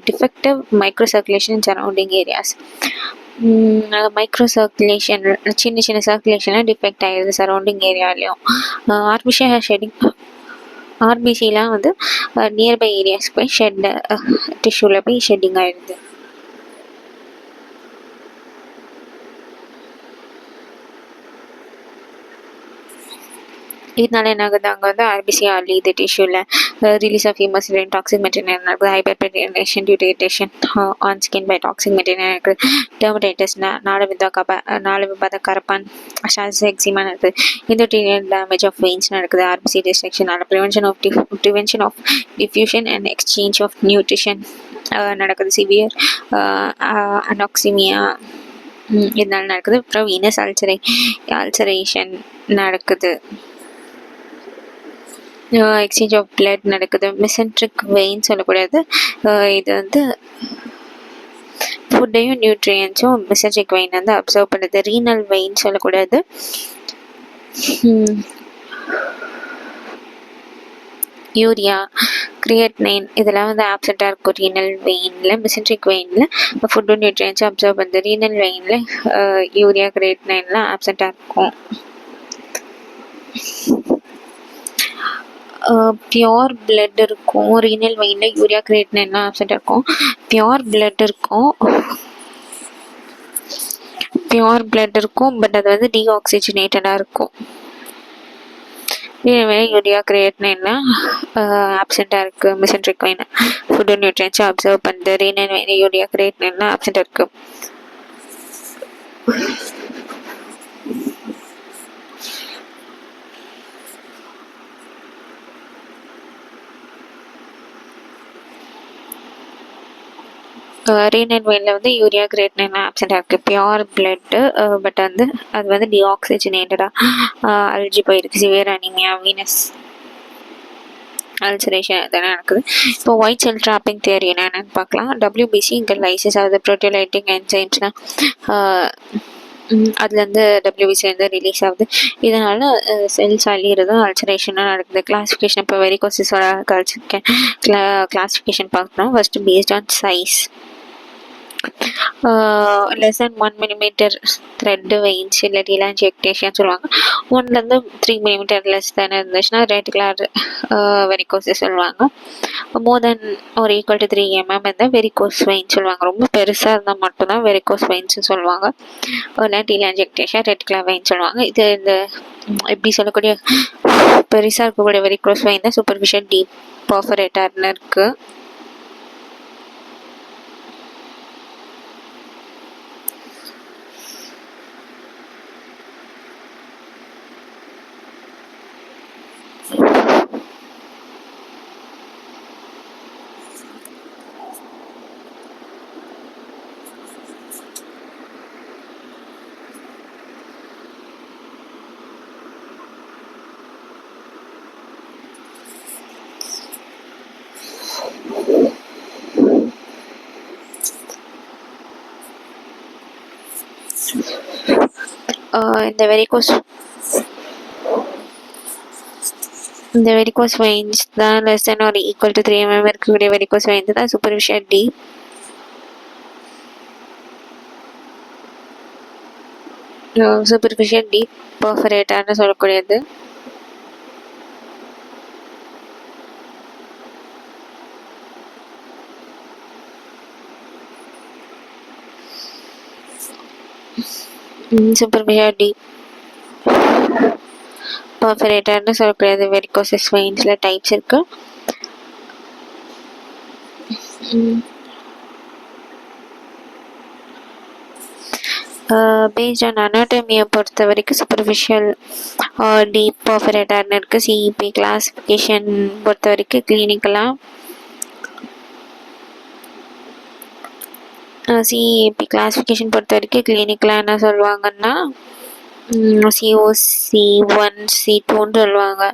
Defective microcirculation in surrounding areas, microcirculation சின்ன சின்ன சர்க்குலேஷன்லாம் டிஃபெக்ட் ஆகிடுது சரௌண்டிங் ஏரியாலையும். ஆர்பிசியாக ஷெட்டிங், ஆர்பிசிலாம் வந்து நியர்பை ஏரியாஸ் போய் டிஷ்யூவில் போய் ஷெட்டிங் ஆகிடுது. இதனால என்ன ஆகுது, அங்கே வந்து ஆர்பிசி அழியுது டிஷ்யூவில். Release of haemosiderin toxic material நடக்குது. Hyperpigmentation due to irritation on skin by toxic material நடக்குது. டெர்மடைட்டிஸ், நாளவிபாத கரப்பான், ஸ்டாசிஸ் எக்ஸிமா நடக்குது. இன்டர்டீரியல் டேமேஜ் ஆஃப் வெயின்ஸ் நடக்குது. ஆர்பிசி டிஸ்ட்ரக்ஷனால prevention of diffusion and exchange of nutrition நடக்குது. சிவியர் அனாக்சிமியா இதனால நடக்குது. அப்புறம் வீனஸ் அல்சரேஷன் நடக்குது. எக்ஸ்சேஞ்ச் ஆஃப் பிளட் நடக்குது. மெசென்ட்ரிக் வெயின் சொல்லக்கூடாது. இது வந்து ஃபுட்டையும் நியூட்ரியன்ஸும் மெசென்ட்ரிக் வெயின் வந்து அப்சர்வ் பண்ணுது. ரீனல் வெயின் சொல்லக்கூடாது. யூரியா, கிரியேட்னைன் இதெல்லாம் வந்து ஆப்சென்ட்டாக இருக்கும் ரீனல் வெயினில். மெசென்ட்ரிக் வெயினில் ஃபுட்டு நியூட்ரியன்ஸும் அப்சர்வ் பண்ணுது. ரீனல் வெயினில் யூரியா, கிரியேட்னைன்லாம் ஆப்சென்ட்டாக இருக்கும். பியோர் பிளட் இருக்கும் ரீனல் வெயினில். யூரியா, கிரியேட்னைன்லாம் ஆப்சென்ட்டாக இருக்கும். பியோர் பிளட் இருக்கும், பட் அது வந்து டீஆக்சிஜனேட்டடாக இருக்கும். யூரியா, கிரியேட்னைன்லாம் ஆப்சென்ட்டாக இருக்குது. மெசென்ட்ரிக் வெயின் ஃபுட்டு நியூட்ரியன்ஸை அப்சர்வ் பண்ணுது. ரீனல் வெயின் யூரியா, கிரியேட்னைன்லாம் ஆப்சென்ட்டாக இருக்குது. ரீனல் வெயினில் வந்து யூரியா, கிரியேட்னைன்லாம் ஆப்சென்ட்டாக இருக்குது. பியோர் பிளட்டு, பட் வந்து அது வந்து டீஆக்சிஜனேட்டடாக அழிஞ்சு போயிருக்கு. சிவியர் அனீமியா, வீனஸ் அல்சரேஷன் இதெல்லாம் நடக்குது. இப்போ ஒயிட் செல் ட்ராப்பிங் தியரி என்னென்னு பார்க்கலாம். டபிள்யூபிசி இங்கே லைசிஸ் ஆகுது. ப்ரோட்டியோலைட்டிக் என்சைம்ஸ்னால் அதுலேருந்து டபிள்யூபிசி வந்து ரிலீஸ் ஆகுது. இதனால் செல்ஸ் அழிகிறதும் அல்சரேஷனும் நடக்குது. கிளாஸிஃபிகேஷன் இப்போ வெரிகோசிஸோட கிளாஸிஃபிகேஷன் பார்க்கணும். First based on size. Less than 1 millimetre thread veins இல்லை டீலான்ஜியக்டேஷன் சொல்லுவாங்க. 1லேருந்து 3 மில்லிமீட்டர் லெஸ் தென் இருந்துச்சுன்னா ரெட்டிகுலர் வெரிகோசஸ் சொல்லுவாங்க. மோர் தென் ஒரு ஈக்குவல் டு 3 mm இருந்தால் வெரிகோஸ் வெயின் சொல்லுவாங்க. ரொம்ப பெருசாக இருந்தால் மட்டும்தான் வெரிகோஸ் வெயின்ஸ்னு சொல்லுவாங்க. இல்லை டீலான்ஜியக்டேஷன் ரெட்டிகுலர் வெயின் சொல்லுவாங்க. இது இந்த எப்படி சொல்லக்கூடிய பெருசாக இருக்கக்கூடிய வெரிகோஸ் வெயின் தான் சூப்பர்ஃபிஷியல் டீப் பர்ஃபரேட்டர்னு இருக்குது. இந்த வெரிகோஸ் வெயின்ஸ் தான் லெஸ் தென் ஒரு ஈக்குவல் டு 3 mm இருக்கக்கூடிய வெரிகோஸ் வெயின்ஸ் தான் சூப்பர்ஃபிஷியல் டீப் பர்ஃபரேட்டர்னு சொல்லக்கூடியது. சூப்பர்ஃபிஷியல் டீப் பர்ஃபரேட்டர்னு சொல்லக்கூடியது. வெரிகோசஸ் வெயின்ஸில் டைப்ஸ் இருக்கு. பேஸ்ட் ஆன் அனாட்டமியை பொறுத்த வரைக்கும் சூப்பர்ஃபிஷியல் டீப் பர்ஃபரேட்டர்னு இருக்குது. சிஇபி கிளாஸிஃபிகேஷன் பொறுத்த வரைக்கும் கிளினிக்கலாக சிஇபி கிளாஸிஃபிகேஷன் பொறுத்த வரைக்கும் கிளினிக்கலாக என்ன சொல்லுவாங்கன்னா CO, C1, C2ன்னு சொல்லுவாங்க.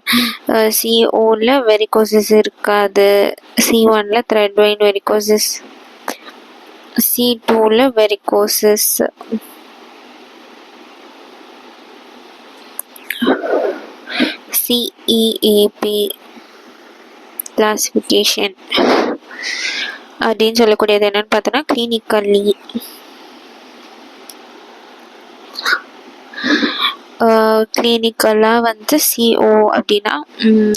CO வெரிகோசிஸ் இருக்காது. C1 thread vein varicosis, C2 varicosis. CEAP classification அப்படின்னு சொல்லக்கூடியது என்னன்னு பார்த்தோன்னா கிளினிக்கலி கிளினிக்கலாக CO அப்படின்னா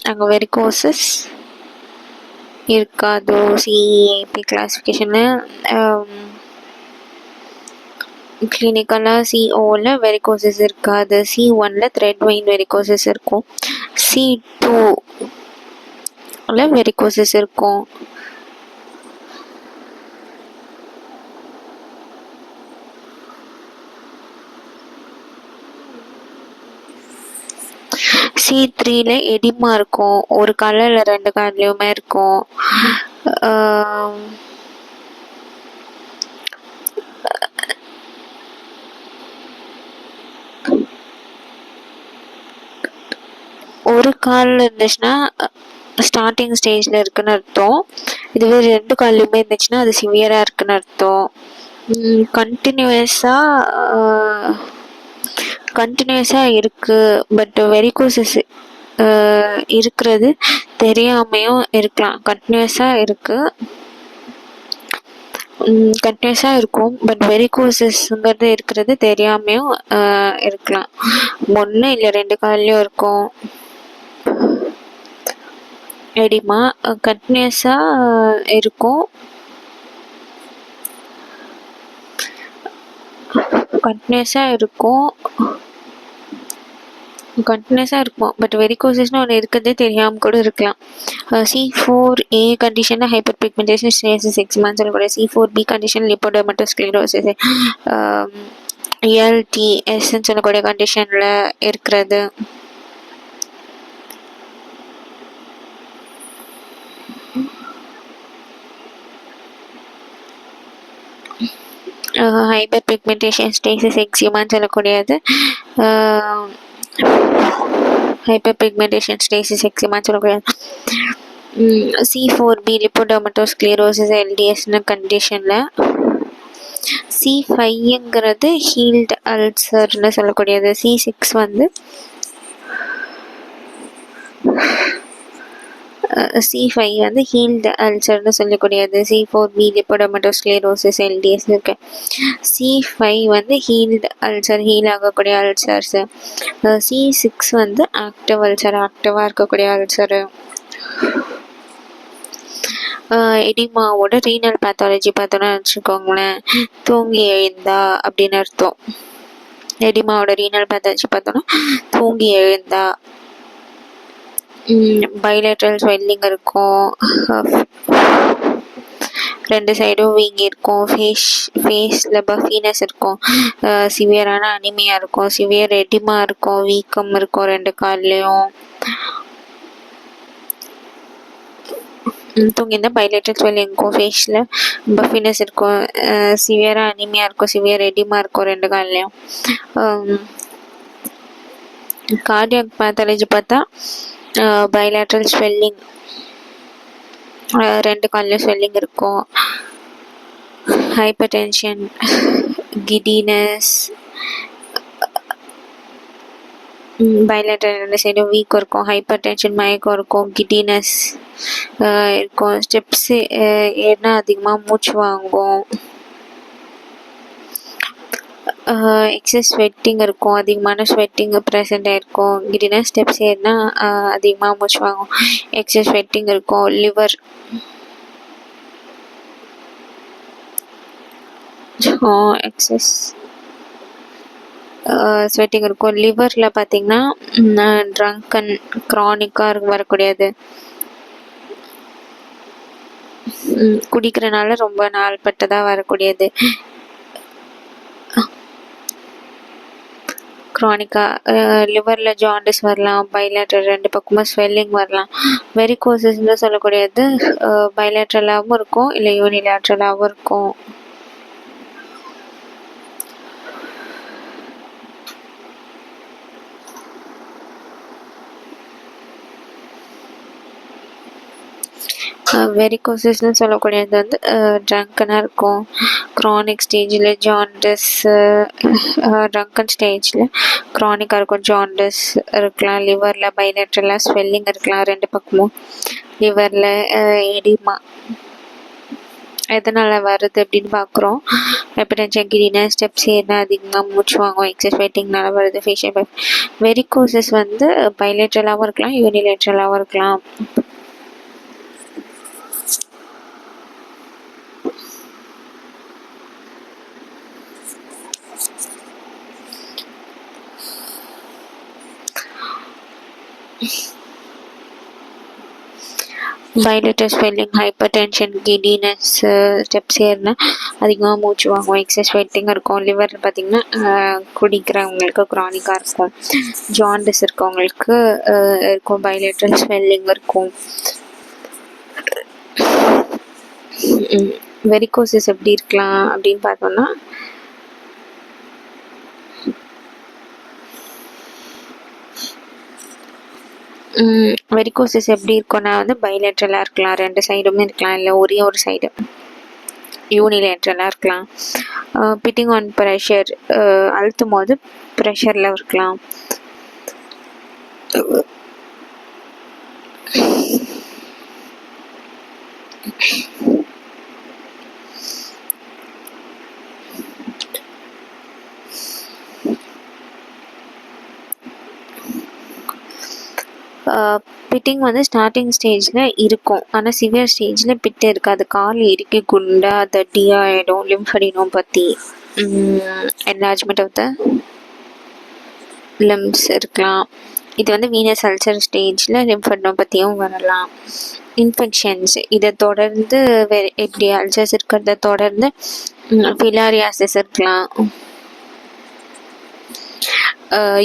அங்கே வெரிகோசஸ் இருக்காது. சிஏபி கிளாஸிஃபிகேஷனு கிளினிக்கலாக CO வெரிகோசஸ் இருக்காது. C1 த்ரெட் வெயின் வெரிகோசஸ் இருக்கும். C2 வெரிகோசஸ் இருக்கும். C3 எடிமா இருக்கும். ஒரு காலில் 2 கால்லையுமே இருக்கும். ஒரு காலில் இருந்துச்சுன்னா ஸ்டார்டிங் ஸ்டேஜில் இருக்குன்னு அர்த்தம். இதுவே 2 கால்லையுமே இருந்துச்சுன்னா அது சிவியராக இருக்குன்னு அர்த்தம். கண்டினியூஸாக இருக்குது. பட் வெரிகோசஸ் இருக்கிறது தெரியாமையும் இருக்கலாம். கண்டினியூஸாக இருக்கும். பட் வெரிகோசஸ்ங்கிறது இருக்கிறது தெரியாமையும் இருக்கலாம். 1 இல்லை 2 கால்லையும் இருக்கும். எடிமா கண்டினியூஸாக இருக்கும். பட் வெரிகோசஸ்னு ஒன்று இருக்கிறதே தெரியாமல் கூட இருக்கலாம். C4A கண்டிஷனில் ஹைப்பர் பிக்மெண்டேஷன் ஸ்டேஜஸ் எக்ஸிமான்னு சொல்லக்கூடிய C4B கண்டிஷன் லிப்போடெர்மட்டோஸ்க்ளீரோசிஸ் ELTSன்னு சொல்லக்கூடிய கண்டிஷனில் இருக்கிறது. ஹைப்பர் பிக்மெண்டேஷன் ஸ்டேஜஸ் எக்ஸிமான்னு சொல்லக்கூடியது. C4B லிப்போடெர்மட்டோஸ்க்ளீரோசிஸ் LDSன்னு கண்டிஷனில். C5ங்கிறது ஹீல்டு அல்சர்னு சொல்லக்கூடியது. C5 வந்து ஹீல்டு அல்சர்னு சொல்லக்கூடியது. C4B லிப்போடெர்மட்டோஸ்க்ளீரோசிஸ் LDS இருக்கு. C5 வந்து ஹீல்டு அல்சர், ஹீல் ஆகக்கூடிய அல்சர்ஸு. C6 வந்து ஆக்டிவ் அல்சர், ஆக்டிவாக இருக்கக்கூடிய அல்சரு. எடிமாவோட ரீனல் பேத்தாலஜி பார்த்தோன்னா வச்சுக்கோங்களேன், தூங்கி எழுந்தா அப்படின்னு அர்த்தம். எடிமாவோட ரீனல் பேத்தாலஜி பார்த்தோன்னா தூங்கி எழுந்தா. பைலேட்ரல் ஸ்வெல்லிங் இருக்கும், 2 சைடும் வீங்கி இருக்கும், ஃபேஸில் பஃபினஸ் இருக்கும், சிவியரான அனிமியா இருக்கும், சிவியர் எடிமா இருக்கும், வீக்கம் இருக்கும் 2 கால்லையும். தூங்கியிருந்தால் பைலேட்ரல் ஸ்வெல்லிங் இருக்கும், ஃபேஸில் பஃபினஸ் இருக்கும், சிவியராக அனிமியா இருக்கும், சிவியர் எடிமா இருக்கும் 2 கால்லையும். கார்டியாக் பேத்தாலஜி பார்த்தா பைலேட்ரல் ஸ்வெல்லிங், 2 கால்லையும் ஸ்வெல்லிங் இருக்கும், ஹைப்பர் டென்ஷன், கிடினஸ், பைலேட்ரல் 2 சைடும் வீக்கம் இருக்கும், ஹைப்பர் டென்ஷன் மயக்கம் இருக்கும், கிடினஸ் இருக்கும், ஸ்டெப்ஸு ஏறினா அதிகமாக மூச்சு வாங்கும், எக்ஸஸ் ஸ்வெட்டிங் இருக்கும், அதிகமான ஸ்வெட்டிங் ப்ரெசென்ட் ஆகிருக்கும். கிடினஸ் ஸ்டெப்ஸ் ஏறினா அதிகமாக மூச்சு வாங்கும், எக்ஸஸ் ஸ்வெட்டிங் இருக்கும். லிவர் எக்ஸஸ் ஸ்வெட்டிங் இருக்கும். லிவரில் பார்த்திங்கன்னா ட்ரங்கன், க்ரானிக்காக வரக்கூடியது, குடிக்கிறனால ரொம்ப நாள்பட்டதாக வரக்கூடியது, க்ரானிக்காக. லிவரில் ஜாண்டிஸ் வரலாம், பைலேட்ரல் 2 பக்கமும் ஸ்வெல்லிங் வரலாம். வெரிகோசஸ்ன்னு சொல்லக்கூடியது பைலேட்ரலாகவும் இருக்கும், இல்லை யூனிலேட்ரலாகவும் இருக்கும். வெரிகோசஸ்ன்னு சொல்லக்கூடியது வந்து ட்ரங்கனாக இருக்கும், க்ரானிக் ஸ்டேஜில் ஜாண்டிஸ், ட்ரங்கன் ஸ்டேஜில் க்ரானிக்காக இருக்கும், ஜாண்டிஸ் இருக்கலாம். லிவரில் பைலேட்ரலாக ஸ்வெல்லிங் இருக்கலாம் 2 பக்கமும். லிவரில் எடிமா எதனால் வருது அப்படின்னு பார்க்குறோம். ஹைப்பர்டென்ஷன், கிடினஸ், ஸ்டெப்ஸ் ஏறினா அதிகமாக மூச்சு வாங்கும், எக்ஸஸ் வெயிட்டிங்னால வருது. ஃபேஷியல் வெரிகோசஸ் வந்து பைலேட்ரலாகவும் இருக்கலாம், யூனிலேட்ரலாகவும் இருக்கலாம். Bilateral swelling, hyper tension, giddiness, steps ஏறினா அதிகமாக மூச்சு வாங்கும், எக்ஸஸ் வெயிட்டிங் இருக்கும். லிவரில் பார்த்திங்கன்னா குடிக்கிறவங்களுக்கு க்ரானிக்காக இருக்கும், ஜாண்டிஸ் இருக்கவங்களுக்கு இருக்கும், பைலேட்ரல் ஸ்வெல்லிங் இருக்கும். வெரிகோசஸ் எப்படி இருக்கலாம் அப்படின்னு பார்த்தோம்னா, வெரிகோசஸ் எப்படி இருக்கும்னா வந்து பைலேட்ரலாக இருக்கலாம், 2 சைடுமே இருக்கலாம், இல்லை ஒரே ஒரு சைடு யூனிலேட்ரலாக இருக்கலாம். பிட்டிங் ஆன் ப்ரெஷர், அழுத்தும் போது ப்ரெஷரில் இருக்கலாம். பிட்டிங் வந்து ஸ்டார்டிங் ஸ்டேஜில் இருக்கும், ஆனால் சிவியர் ஸ்டேஜில் பிட்டு இருக்காது. கால் இறுக்கி குண்டா தட்டியாக ஆகிடும். லிம்ஃபடினோபதி, என்லார்ஜ்மெண்ட் ஆஃப் த லிம்ஸ் இருக்கலாம். இது வந்து வீனஸ் அல்சர் ஸ்டேஜில் லிம்ஃபடினோபதியும் வரலாம். இன்ஃபெக்ஷன்ஸ், இதை தொடர்ந்து எப்படி அல்சர்ஸ் இருக்கிறத தொடர்ந்து ஃபிலாரியாசிஸ் இருக்கலாம்.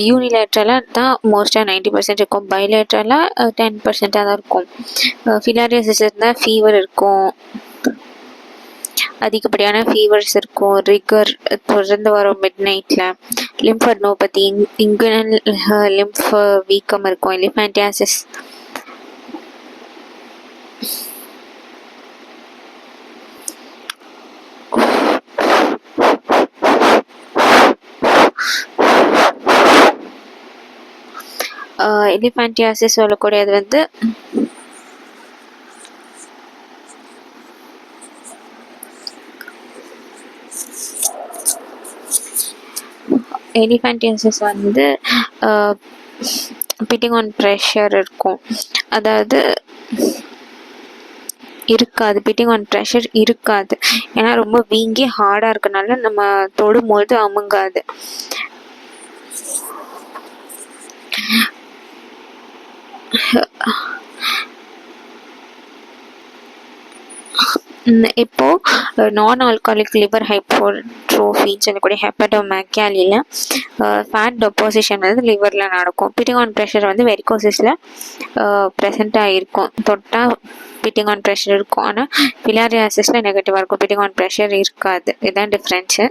யூனிலேட்ரலாக தான் மோஸ்ட்டாக 90% இருக்கும், பைலேட்ரலாக 10% தான் இருக்கும். ஃபிலாரியாசிஸ் இருந்தால் ஃபீவர் இருக்கும், அதிகப்படியான ஃபீவர்ஸ் இருக்கும், ரிகர் தொடர்ந்து வரும் மிட் நைட்டில். லிம்ஃபடினோபதி, இங்குனல் லிம்ஃப் வீக்கம் இருக்கும். எலிஃபேண்டியாசிஸ், எலிஃபேண்டியாசிஸ் சொல்லக்கூடியது வந்து எலிஃபேண்டியாசிஸ் வந்து பிட்டிங் ஆன் ப்ரெஷர் இருக்கும், அதாவது இருக்காது, பிட்டிங் ஆன் ப்ரெஷர் இருக்காது. ஏன்னா ரொம்ப வீங்கி ஹார்டாக இருக்கனால நம்ம தொடும்போது அமுங்காது. இப்போ நான் ஆல்காலிக் லிவர் ஹைப்பர்ட்ரோஃபின்னு சொல்லக்கூடிய ஹெப்படோமெகாலியில் ஃபேட் டெபாசிஷன் வந்து லிவரில் நடக்கும். பிட்டிங் ஆன் ப்ரெஷர் வந்து வெரிகோசிஸில் ப்ரெசென்ட்டாக இருக்கும், தொட்டால் பிட்டிங் ஆன் ப்ரெஷர் இருக்கும். ஆனால் ஃபிலாரியாசிஸில் நெகட்டிவாக இருக்கும், பிட்டிங் ஆன் ப்ரெஷர் இருக்காது. இதுதான் டிஃப்ரென்ஸு.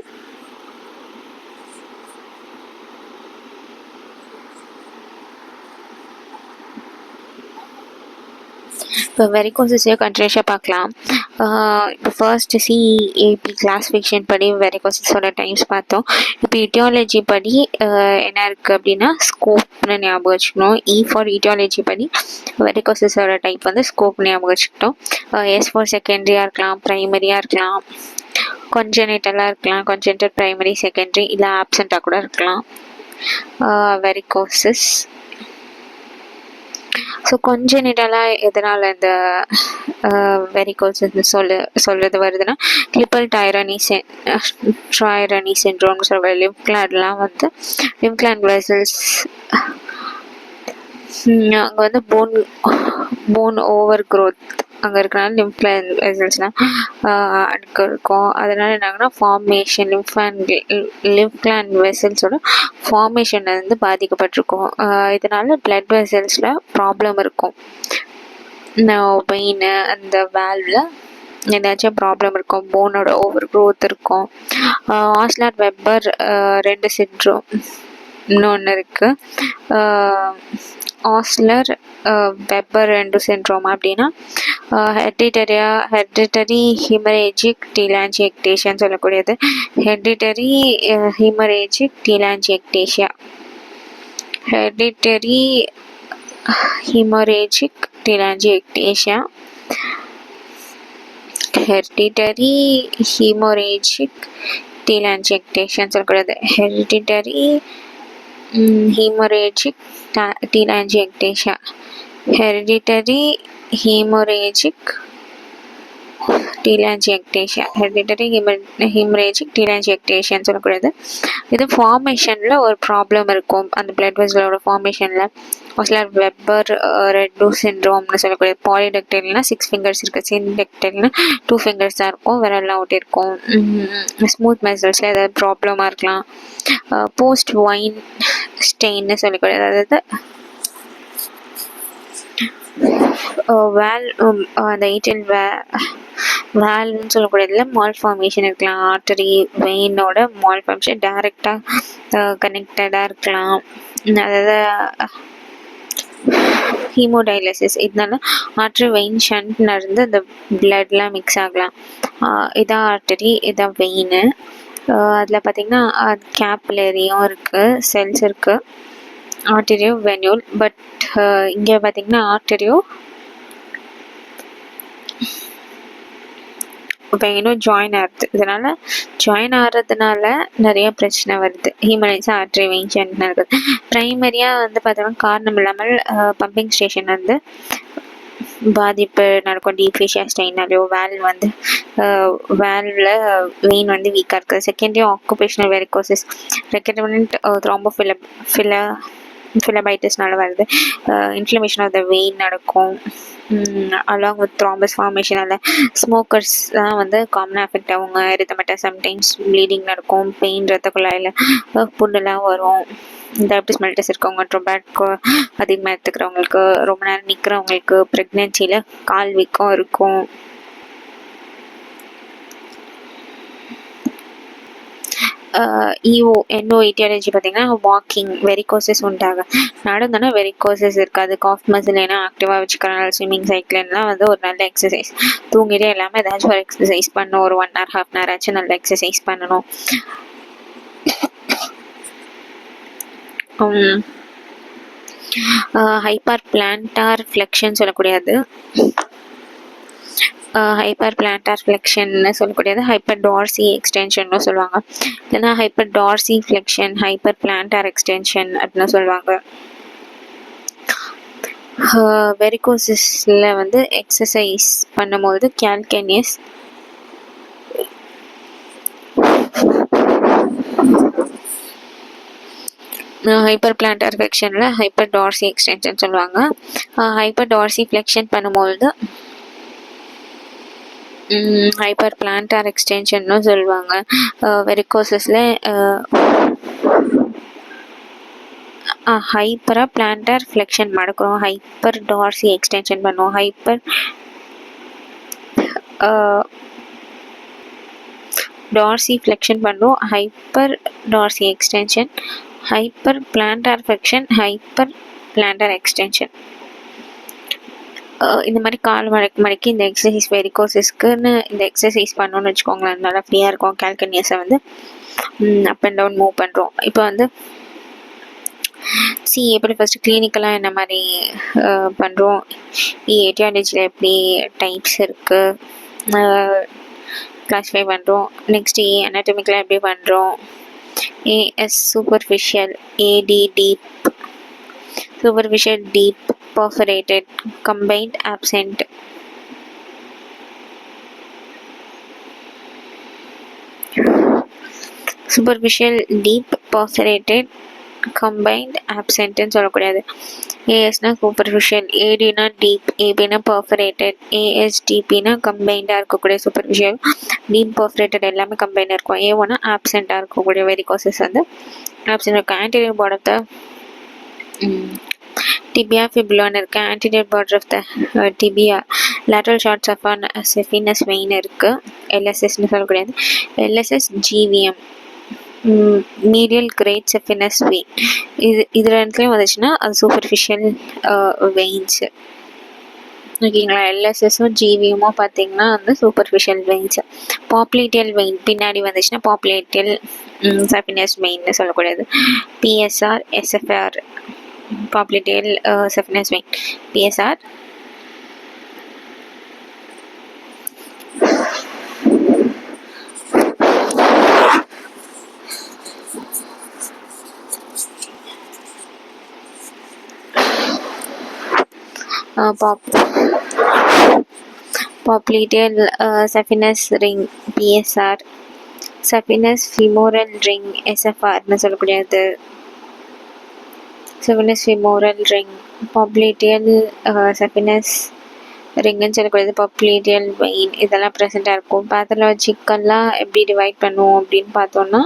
இப்போ வெரிகோசிஸையும் கண்டினியூஸாக பார்க்கலாம். இப்போ ஃபர்ஸ்ட் சிஏபி கிளாஸிஃபிகேஷன் படி வெரிகோசிஸோட டைம்ஸ் பார்த்தோம். இப்போ இட்டியாலஜி படி என்ன இருக்குது அப்படின்னா ஸ்கோப்னு ஞாபகம் வச்சுக்கணும். ஃபார் இட்டியாலஜி படி வெரிகோசிஸோட டைப் வந்து ஸ்கோப் ஞாபகம் வச்சுக்கிட்டோம். எஸ் ஃபார் செகண்டரியாக இருக்கலாம், ப்ரைமரியாக இருக்கலாம், கொஞ்சனிட்டலாக இருக்கலாம், கொஞ்சனிட்டல் ப்ரைமரி செகண்டரி, இல்லை ஆப்சண்ட்டாக கூட இருக்கலாம் வெரிகோசிஸ். ஸோ கொஞ்சனிட்டலாக எதனால் இந்த வெரிகோசிஸ் சொல்கிறது வருதுன்னா கிளிப்பல் டைரனி சிண்ட்ரோம்னு சொல்கிற லிவ் கிளாட்லாம் வந்து லிவ் கிளாண்ட் வெசல்ஸ் அங்கே வந்து போன் ஓவர் க்ரோத் அங்கே இருக்கிறனால லிம்ஃப் கிளாண்ட் வெசல்ஸ்லாம் அங்கே இருக்கும். அதனால் என்னாகுன்னா ஃபார்மேஷன் லிம்ஃப் கிளாண்ட் வெசல்ஸோட ஃபார்மேஷன் வந்து பாதிக்கப்பட்டிருக்கும். இதனால் பிளட் வெசல்ஸில் ப்ராப்ளம் இருக்கும். வெயின் அந்த வால்வில் ஏதாச்சும் ப்ராப்ளம் இருக்கும், போனோட ஓவர் க்ரோத் இருக்கும். ஆஸ்லர் வெப்பர் 2 சிண்ட்ரோம் இன்னொன்று இருக்குது. ஆஸ்லர் வெப்பர் 2 சிண்ட்ரோம் அப்படின்னா ஹெரிடிட்டரி ஹீமரேஜிக் டீலாஞ்சியக்டேஷியான்னு சொல்லக்கூடியது. ஹெரிடிட்டரி ஹீமரேஜிக் டீலாஞ்சியக்டேஷியா, ஹெரிடிட்டரி ஹீமரேஜிக் டீலாஞ்சியக்டேஷியா, ஹெரிடிட்டரி ஹீமரேஜிக் டீலாஞ்சியக்டேஷியான்னு சொல்லக்கூடியது. Hereditary hemorrhagic telangiectasia, hereditary hemorrhagic telangiectasia, hereditary hemorrhagic telangiectasia சொல்லக்கூடியது. இது ஃபார்மேஷனில் ஒரு ப்ராப்ளம் இருக்கும், அந்த பிளட் வெசலோட ஃபார்மேஷனில். ஆஸ்லர் வெப்பர் 2 சிண்ட்ரோம்னு சொல்லக்கூடிய பாலிடெக்டைல்னா 6 ஃபிங்கர்ஸ் இருக்குது, சின்டெக்டைல்னா 2 ஃபிங்கர்ஸ் தான் இருக்கும், விரல்லாம் ஒட்டி இருக்கும். ஸ்மூத் மெசல்ஸில் ஏதாவது ப்ராப்ளமாக இருக்கலாம். போஸ்ட் வைன் ஸ்டெயின்னு சொல்லக்கூடிய, அதாவது அந்த ஏட்டில் வேல்வ்னு சொல்லக்கூடியதில் மால் ஃபார்மேஷன் இருக்கலாம். ஆர்டரி வெயினோட மால் ஃபார்மேஷன் டைரெக்டாக கனெக்டடாக இருக்கலாம். அதாவது ஹீமோடைலசிஸ், இதனால ஆர்டரி வெயின் ஷண்ட்ல இருந்து அந்த பிளட்லாம் மிக்ஸ் ஆகலாம். இதான் ஆர்டரி, இதான் வெயின். அதில் பார்த்திங்கன்னா கேப்லரியும் இருக்குது, செல்ஸ் இருக்குது, ஆர்டரியோ வென்யூல். பட் இங்கே பார்த்திங்கன்னா ஆர்டரியோ வெயினும் ஜாயின் ஆகுது. இதனால் ஜாயின் ஆகிறதுனால நிறைய பிரச்சனை வருது. ஹீமலைஸ் ஆர்டரி வெயின் ஷண்ட் இருக்குது. ப்ரைமரியாக வந்து பார்த்தோம்னா காரணம் இல்லாமல் பம்பிங் ஸ்டேஷன் வந்து பாதிப்பு நடக்கும். டீஃபேஷியா ஸ்டெயினாலேயோ வேல்வில் வெயின் வந்து வீக்காக இருக்குது. செகண்டரி ஆக்குபேஷனல் வெரிகோசிஸ் ரெக்கரண்ட் ஃபிலபைட்டிஸ்னால வருது. இன்ஃப்ளமேஷன் ஆஃப் த வெயின் நடக்கும். அலாங் வித் த்ராம்பஸ் ஃபார்மேஷனால் ஸ்மோக்கர்ஸ் தான் வந்து காமனாக அஃபெக்ட் ஆகுங்க. எரித்தமெட்டா, சம்டைம்ஸ் ப்ளீடிங் நடக்கும், பெயின், ரத்த குழாயில் புண்ணெல்லாம் வரும். டயபிட்டிஸ் மெல்லிட்டஸ் இருக்கவங்க, டொபாக்கோ அதிகமாக எடுத்துக்கிறவங்களுக்கு, ரொம்ப நேரம் நிற்கிறவங்களுக்கு, ப்ரெக்னென்சியில் கால் வீக்கம் இருக்கும். என்ஓ ஈட்டியாலஜி பார்த்திங்கன்னா வாக்கிங் வெரிகோசிஸ் உண்டாக நடந்தோன்னா வெரிகோசிஸ் இருக்காது. காஃப் மசில் ஏன்னா ஆக்டிவாக வச்சுக்கிறனால ஸ்விம்மிங், சைக்கிள்லாம் வந்து ஒரு நல்ல எக்ஸசைஸ். தூங்கிட்டே எல்லாமே ஏதாச்சும் ஒரு எக்ஸசைஸ் பண்ணணும். ஒரு 1 hour 1/2 hour ஆச்சும் நல்ல எக்ஸசைஸ் பண்ணணும். ஹைப்பர் பிளான்டார் ஃப்ளெக்ஷன் சொல்லக்கூடியது ஹைப்பர் பிளான்டார் ஃப்ளெக்ஷன்னு சொல்லக்கூடியது ஹைப்பர் டார்சி எக்ஸ்டென்ஷன்னு சொல்லுவாங்க. இல்லைன்னா hyper dorsi flexion, hyper plantar extension அப்படின்னு சொல்லுவாங்க. வெரிகோசிஸில் வந்து எக்ஸசைஸ் பண்ணும்போது கால்கேனியஸ் ஹைப்பர் பிளான்டார் ஃப்ளெக்ஷனில் ஹைப்பர் டார்சி எக்ஸ்டென்ஷன் சொல்லுவாங்க. ஹைப்பர் டார்சி ஃப்ளெக்ஷன் பண்ணும்போது ஹைப்பர் பிளான்டார் எக்ஸ்டென்ஷன்னு சொல்லுவாங்க. வெரிகோசஸில் ஹைப்பராக பிளான்டார் ஃப்ளெக்ஷன் மடக்கிறோம், ஹைப்பர் டார்சி எக்ஸ்டென்ஷன் பண்ணுவோம். ஹைப்பர் டார்சி ஃப்ளெக்ஷன் பண்ணுவோம், hyper dorsi extension, hyper plantar flexion, hyper plantar extension. இந்த மாதிரி கால் மடக்கி இந்த எக்ஸசைஸ் வெரிகோசிஸ்க்குன்னு இந்த எக்ஸசைஸ் பண்ணோன்னு வச்சுக்கோங்களேன், நல்லா ஃப்ரீயாக இருக்கும். கால்கனியஸை வந்து அப் அண்ட் டவுன் மூவ் பண்ணுறோம். இப்போ வந்து எப்படி ஃபஸ்ட்டு கிளினிக்கலாக என்ன மாதிரி பண்ணுறோம், ஏட்டியாலஜியில் எப்படி டைப்ஸ் இருக்குது கிளாஸிஃபை பண்ணுறோம். நெக்ஸ்ட்டு அனாட்டமிக்கலாக எப்படி பண்ணுறோம், ஏஎஸ் சூப்பர்ஃபிஷியல், ஏடி deep, superficial deep, perforated, combined, absent. Superficial deep, perforated, combined, absent ன்னு சொல்லக்கூடாது. ஏஎஸ்னா சூப்பர்ஃபிஷியல், ஏடினா டீப், ஏபினா பர்ஃபரேட்டட், ஏஎஸ்டிபினா கம்பைண்டாக இருக்கக்கூடிய சூப்பர்ஃபிஷியல், டீப் பர்ஃபரேட்டட் எல்லாமே கம்பைண்டாக இருக்கும். ஏ1னா ஆப்சென்ட்டாக இருக்கக்கூடிய வெரிகோசஸ் வந்து ஆப்சென்ட் இருக்கும். Anterior part of the tibia fibula இருக்கு, anterior border of the tibia, lateral shorts of an saphenous vein இருக்கு, LSS னு சொல்லக்கூடியது. LSS GVM, medial great saphenous vein. இது ரெண்டுலையும் வந்துச்சுன்னா அது சூப்பர்ஃபிஷியல் வெயின்ஸ். ஓகேங்களா, எல்எஸ்எஸும் ஜிவிஎம்மும் பார்த்தீங்கன்னா வந்து சூப்பர்ஃபிஷியல் வெயின்ஸ். பாப்புலேட்டியல் வெயின் பின்னாடி வந்துச்சுன்னா பாப்புலேட்டியல் சஃபினஸ் வெயின்னு சொல்லக்கூடியது. PSR, SFR, popliteal saphenous vein, PSR. Popliteal saphenous ring, PSR. saphenous femoral ring, SFR னு சொல்லக்கூடியது. saphenous femoral ring, popliteal saphenous ரிங்குன்னு சொல்லக்கூடியது, popliteal vein இதெல்லாம் ப்ரெசென்ட்டாக இருக்கும். பேத்தலாஜிக்கெல்லாம் எப்படி டிவைட் பண்ணுவோம் அப்படின்னு பார்த்தோன்னா,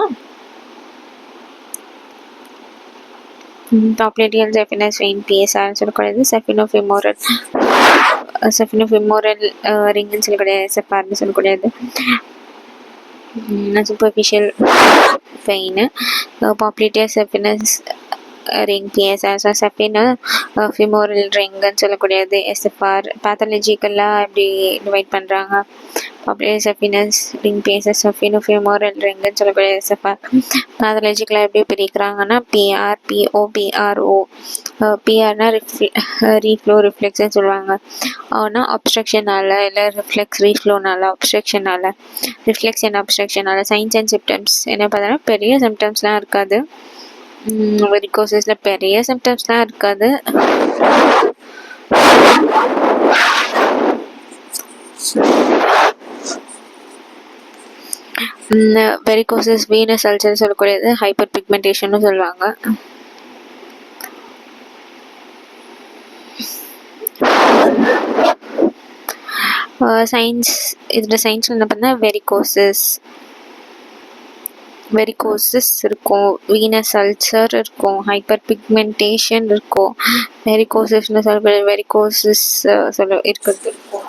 popliteal saphenous vein PSR சொல்லக்கூடியது, saphenofemoral ரிங்குன்னு சொல்லக்கூடியது, SFRன்னு சொல்லக்கூடியது. Superficial vein, popliteal saphenous ring PSR, saphenofemoral ரிங்குன்னு சொல்லக்கூடியது, SFR. பேத்தலஜிக்கெல்லாம் எப்படி டிவைட் பண்ணுறாங்க, popliteal saphenous ring PSR, saphenofemoral ரிங்குன்னு சொல்லக்கூடிய SFR. பேத்தலஜிக்கெல்லாம் எப்படி பிரிக்கிறாங்கன்னா PR, PO, PRO. PRனா ரீஃப்ளோ ரிஃப்ளெக்ஸ்ன்னு சொல்லுவாங்க. அவனா அப்ஸ்ட்ரக்ஷனால இல்லை ரிஃப்ளெக்ஸ் ரீஃப்ளோனால, அப்ஸ்ட்ரக்ஷனால, ரிஃப்ளெக்ஷன் அப்ஸ்ட்ரக்ஷனால. சைன்ஸ் அண்ட் சிம்டம்ஸ் என்ன பார்த்தோன்னா பெரிய சிம்டம்ஸ்லாம் இருக்காது. வெரிகோசஸில் பெரிய சிம்டம்ஸ்லாம் இருக்காது. வெரிகோசஸ் வீனஸ் அல்சர் சொல்லக்கூடியது, ஹைப்பர் பிக்மெண்டேஷன் சொல்லுவாங்க. சயின்ஸ் இதில் சயின்ஸில் என்ன பண்ணால் வெரிகோசஸ் இருக்கும், வீனஸ் அல்சர் இருக்கும், ஹைப்பர் பிக்மெண்டேஷன் இருக்கும், வெரிகோசஸ்னு சொல்லக்கூடிய வெரிகோசஸ் இருக்கிறது இருக்கும்.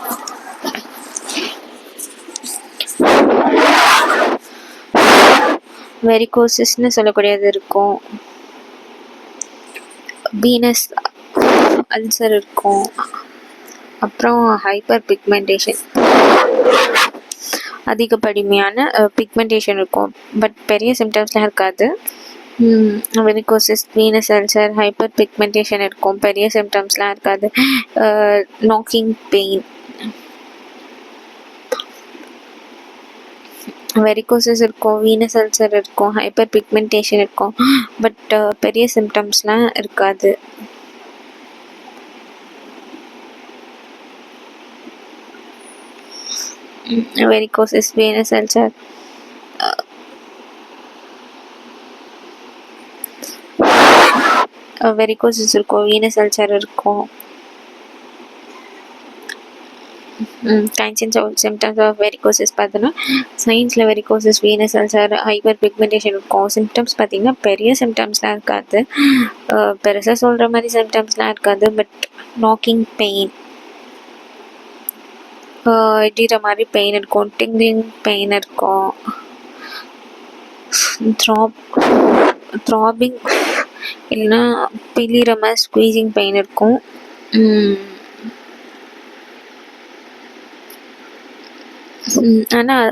வெரிகோசஸ்னு சொல்லக்கூடியது இருக்கும், வீனஸ் அல்சர் இருக்கும், அப்புறம் ஹைப்பர் பிக்மெண்டேஷன் அதிகப்படிமையான பிக்மெண்டேஷன் இருக்கும். பட் பெரிய சிம்டம்ஸ்லாம் இருக்காது. Varicose, venous ulcer, hyperpigmentation இருக்கும், பெரிய சிம்டம்ஸ்லாம் இருக்காது. நாக்கிங் பெயின், வெரிகோசஸ் இருக்கும், வீனஸ் அல்சர் இருக்கும், ஹைப்பர் பிக்மெண்டேஷன் இருக்கும். பட் பெரிய சிம்டம்ஸ்லாம் இருக்காது. வெரிகோசஸ், வீனஸ் அல்சர், வெரிகோசஸ் இருக்கும், வீனஸ் அல்சர் இருக்கும். கைண்ட்ஸ் அண்ட் சிம்டம்ஸ் ஆஃப் வெரிகோசஸ் பார்த்தோன்னா, சைன்ஸில் வெரிகோசஸ், வீனஸ் அல்சர், ஹைப்பர் பிக்மெண்டேஷன் இருக்கும். சிம்டம்ஸ் பார்த்தீங்கன்னா பெரிய சிம்டம்ஸ்லாம் இருக்காது, பெருசாக சொல்கிற மாதிரி சிம்டம்ஸ்லாம் இருக்காது. பட் நாக்கிங் பெயின், இடிகிற மாதிரி பெயின் இருக்கும், டிங்லிங் பெயின் இருக்கும், த்ராபிங் இல்லைன்னா பிழிகிற மாதிரி ஸ்குவீசிங் பெயின் இருக்கும். ஆனால்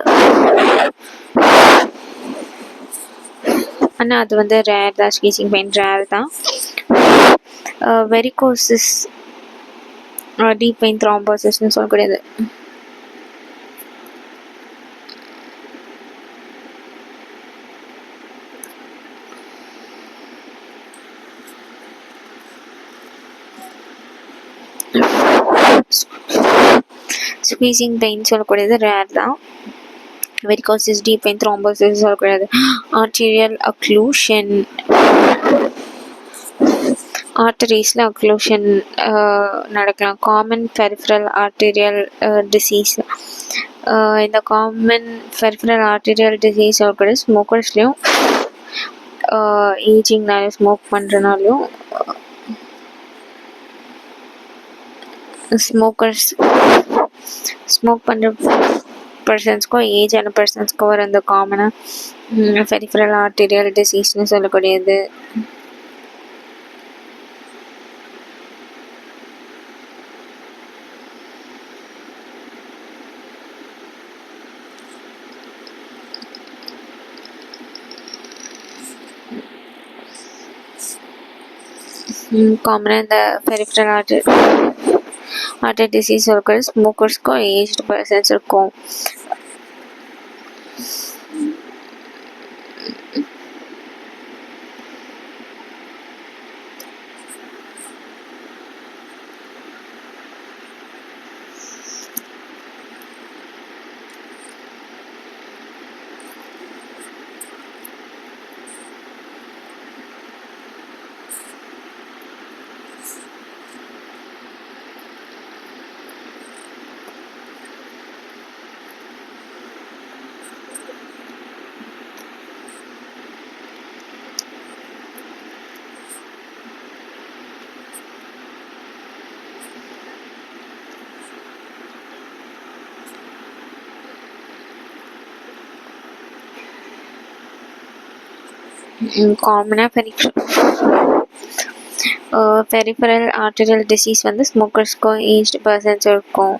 அது வந்து ரேர் தான், ஸ்குவீசிங் பெயின் ரேர் தான். வெரிகோசிஸ், டீப் வெயின் த்ராம்போசிஸ்னு சொல்லக்கூடியது. ஸ்குவீசிங் பெயின் சொல்லக்கூடியது ரேர் தான். வெரிகோசிஸ், டீப் வெயின் த்ராம்போசிஸ் சொல்லக்கூடியது. ஆர்டீரியல் அக்ளூஷன், ஆர்டரிஸில் அக்ளூஷன் நடக்கலாம். காமன் பெரிஃபரல் ஆர்டீரியல் டிசீஸ், இந்த காமன் பெரிஃபரல் ஆர்டீரியல் டிசீஸ் சொல்லக்கூடிய ஸ்மோக்கர்ஸ்லேயும், ஏஜிங்னாலையும், ஸ்மோக் பண்ணுறனாலையும், ஸ்மோக் பண்ணுற பர்சன்ஸ்க்கும் ஏஜான பர்சன்ஸ்க்கும் வர அந்த காமனாக பெரிஃபரல் ஆர்டீரியல் டிசீஸ்னு சொல்லக்கூடியது. காமனாக இந்த பெரிஃபரல் ஆர்டரி டிசீஸ் இருக்கிற ஸ்மோக்கர்ஸ்க்கும் ஏஜ்டு பர்சன்ஸ் இருக்கும். காமனாக பெரிஃபரல் ஆர்டரியல் டிசீஸ் வந்து ஸ்மோக்கர்ஸ்க்கும் ஏஜ்டு பர்சன்ஸ் இருக்கும்.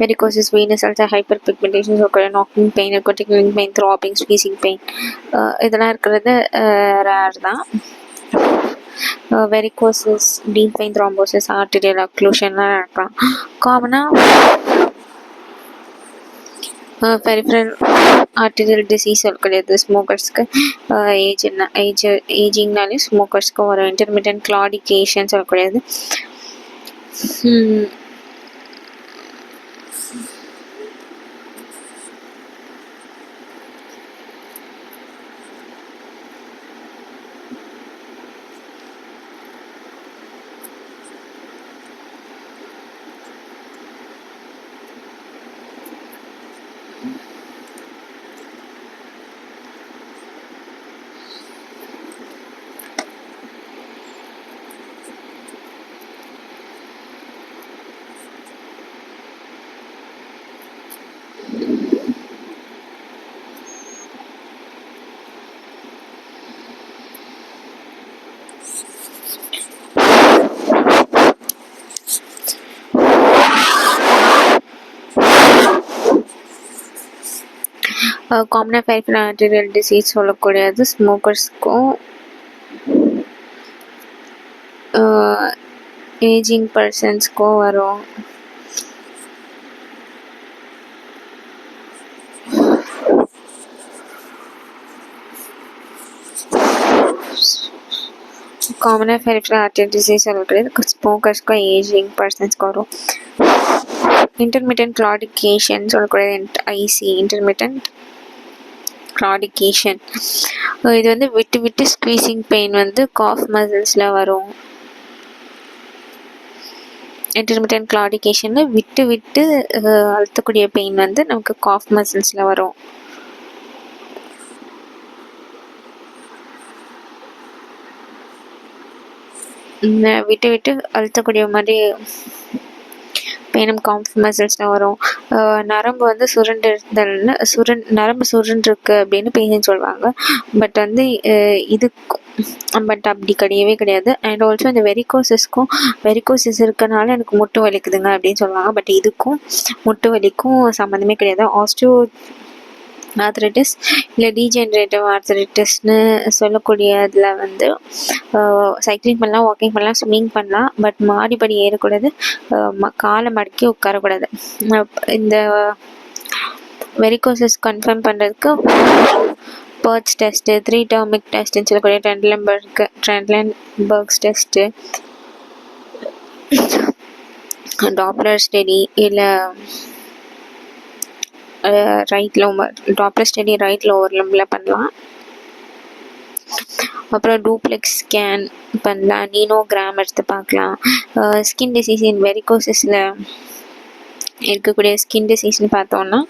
Varicosis, venous ulcer, hyperpigmentation இருக்கிற நாக்கிங் பெயின் இருக்கும், tickling pain, throbbing, squeezing pain, இதெல்லாம் இருக்கிறது ரேர் தான். Varicosis, deep vein thrombosis, arterial அக்ளூஷன்லாம் நடக்கலாம். காமனாக பெரிஃபரல் ஆர்டீரியல் டிசீஸ் சொல்லக்கூடியது ஸ்மோக்கர்ஸ்க்கு, ஏஜிங்னாலே ஸ்மோக்கர்ஸ்க்கு ஒரு இன்டர்மீடியன்ட் கிளாடிகேஷன் சொல்லக்கூடியது. காமனாக பெரிஃபரல் ஆர்டரியல் டிசீஸ் சொல்லக்கூடியது ஸ்மோக்கர்ஸ்க்கும் ஏஜிங் பர்சன்ஸ்க்கும் வரும். காமனாக பெரிஃபரல் ஆர்டரி டிசீஸ் சொல்லக்கூடியது ஸ்மோக்கர்ஸ்க்கும் ஏஜிங் பர்சன்ஸ்க்கு வரும். இன்டர்மிட்டன்ட் கிளாடிகேஷன் சொல்லக்கூடியது ஐசி இன்டர்மிட்டன்ட் கிளாடிகேஷன். இது வந்து விட்டு விட்டு ஸ்குவீசிங் பெயின் வந்து காஃப் மசில்ஸில் வரும். இன்டர்மிட்டன்ட் கிளாடிகேஷன் விட்டு விட்டு அழுத்தக்கூடிய பெயின் வந்து நமக்கு காஃப் மசில்ஸில் வரும். விட்டு விட்டு அழுத்தக்கூடிய மாதிரி பெயினும் காஃப் மசில்ஸில் வரும். நரம்பு வந்து சுருண்டிருந்தல்னு நரம்பு சுருண்டிருக்கு அப்படின்னு பேஷண்ட் சொல்லுவாங்க. பட் வந்து பட் அப்படி கிடையாது. அண்ட் ஆல்சோ இந்த வெரிகோசிஸ் இருக்கனால எனக்கு முட்டு வலிக்குதுங்க அப்படின்னு சொல்லுவாங்க. பட் இதுக்கும் முட்டு வலிக்கும் சம்மந்தமே கிடையாது. ஆர்த்ரைட்டிஸ் இல்லை டீஜென்ரேட்டிவ் ஆர்த்ரைட்டிஸ்னு சொல்லக்கூடியதில் வந்து சைக்கிளிங் பண்ணலாம், வாக்கிங் பண்ணலாம், ஸ்விம்மிங் பண்ணலாம். பட் மாடிப்படி ஏறக்கூடாது, காலை மடக்கி உட்காரக்கூடாது. இந்த வெரிகோசஸ் கன்ஃபார்ம் பண்ணுறதுக்கு பர்ட்ஸ் டெஸ்ட்டு, 3 டர்மிக் டெஸ்ட்டுன்னு சொல்லக்கூடிய ட்ரெண்ட்லன்பர்க்ஸ் டெஸ்ட்டு, டாப்லர் ஸ்டடி இல்லை டாப்லர் ஸ்டடி ரைட் லோவர் லிம்பில் பண்ணலாம். அப்புறம் டூப்ளெக்ஸ் ஸ்கேன் பண்ணலாம், நீனோகிராம் எடுத்து பார்க்கலாம். ஸ்கின் டிசீஸ் இன் வெரிகோசிஸில் இருக்கக்கூடிய ஸ்கின் டிசீஸ்னு பார்த்தோன்னா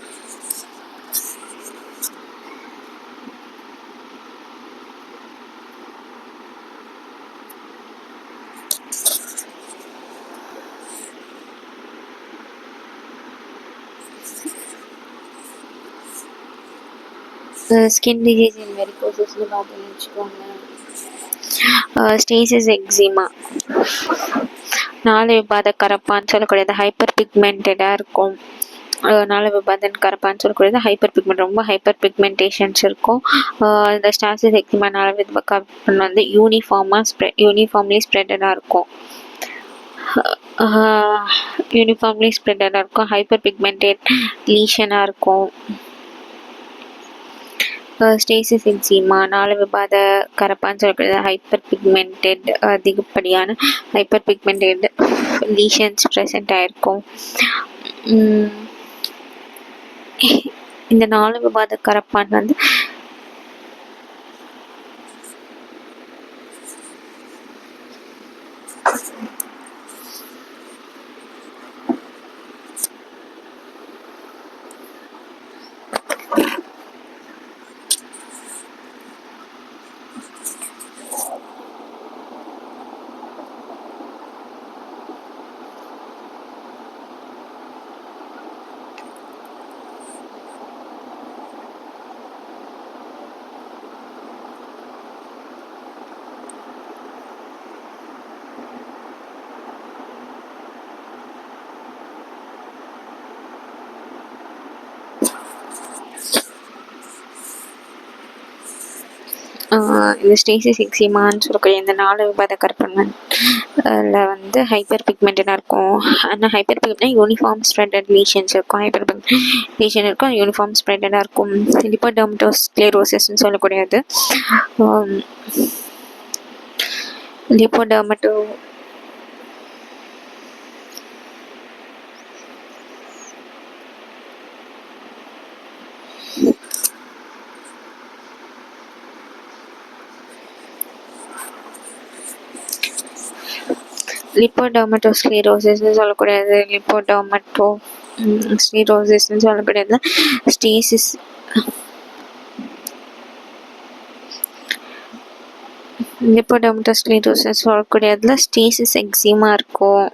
ஸ்கின் டிசீஸ் இன் வெரிகோசிஸ்னு பார்த்தோன்னு வச்சுக்கோங்க. ஸ்டேசிஸ் எக்ஸிமா, 4 விபாத கரப்பான்னு சொல்லக்கூடியது ஹைப்பர் பிக்மெண்டடாக இருக்கும். 4 விபாதன் கரப்பான்னு சொல்லக்கூடியது ஹைப்பர் பிக்மெண்ட், ரொம்ப ஹைப்பர் பிக்மெண்டேஷன்ஸ் இருக்கும். இந்த ஸ்டாசிஸ் எக்ஸிமா 4 வித கரப்பான் வந்து யூனிஃபார்ம்லி ஸ்ப்ரெட்டடாக இருக்கும். ஹைப்பர் பிக்மெண்டட் லீஷனாக இருக்கும். ஸ்டேசிஸ் எக்ஸிமா 4 விபாத கரப்பான்னு சொல்லக்கூடியது ஹைப்பர் பிக்மெண்டட், அதிகப்படியான ஹைப்பர் பிக்மெண்டட் லீஷன்ஸ் ப்ரெசென்ட் ஆகிருக்கும். இந்த 4 விபாத கரப்பான் வந்து இந்த ஸ்டேசிஸ் எக்ஸிமான்னு சொல்லக்கூடிய இந்த 4 விபாத கரப்பான்ல வந்து ஹைப்பர் பிக்மெண்டடாக இருக்கும். ஆனால் ஹைப்பர் பிக்மெண்ட் யூனிஃபார்ம் ஸ்ப்ரெடட் லீஷன்ஸ் இருக்கும். ஹைப்பர் பிக்மெண்ட் லீஷன் இருக்கும், யூனிஃபார்ம் ஸ்ப்ரெடடாக இருக்கும். லிப்போடெர்மட்டோஸ்க்ளெரோசிஸ்ன்னு சொல்லக்கூடியது. லிப்போடெர்மட்டோஸ்க்ளெரோசிஸ்ன்னு சொல்லக்கூடியது ஸ்க்ளீரோசிஸ்ன்னு சொல்லக்கூடியது ஸ்டேசிஸ் லிப்போடெர்மட்டோஸ்க்ளெரோசிஸ் சொல்லக்கூடியதுல ஸ்டேசிஸ் எக்ஸிமா இருக்கும்.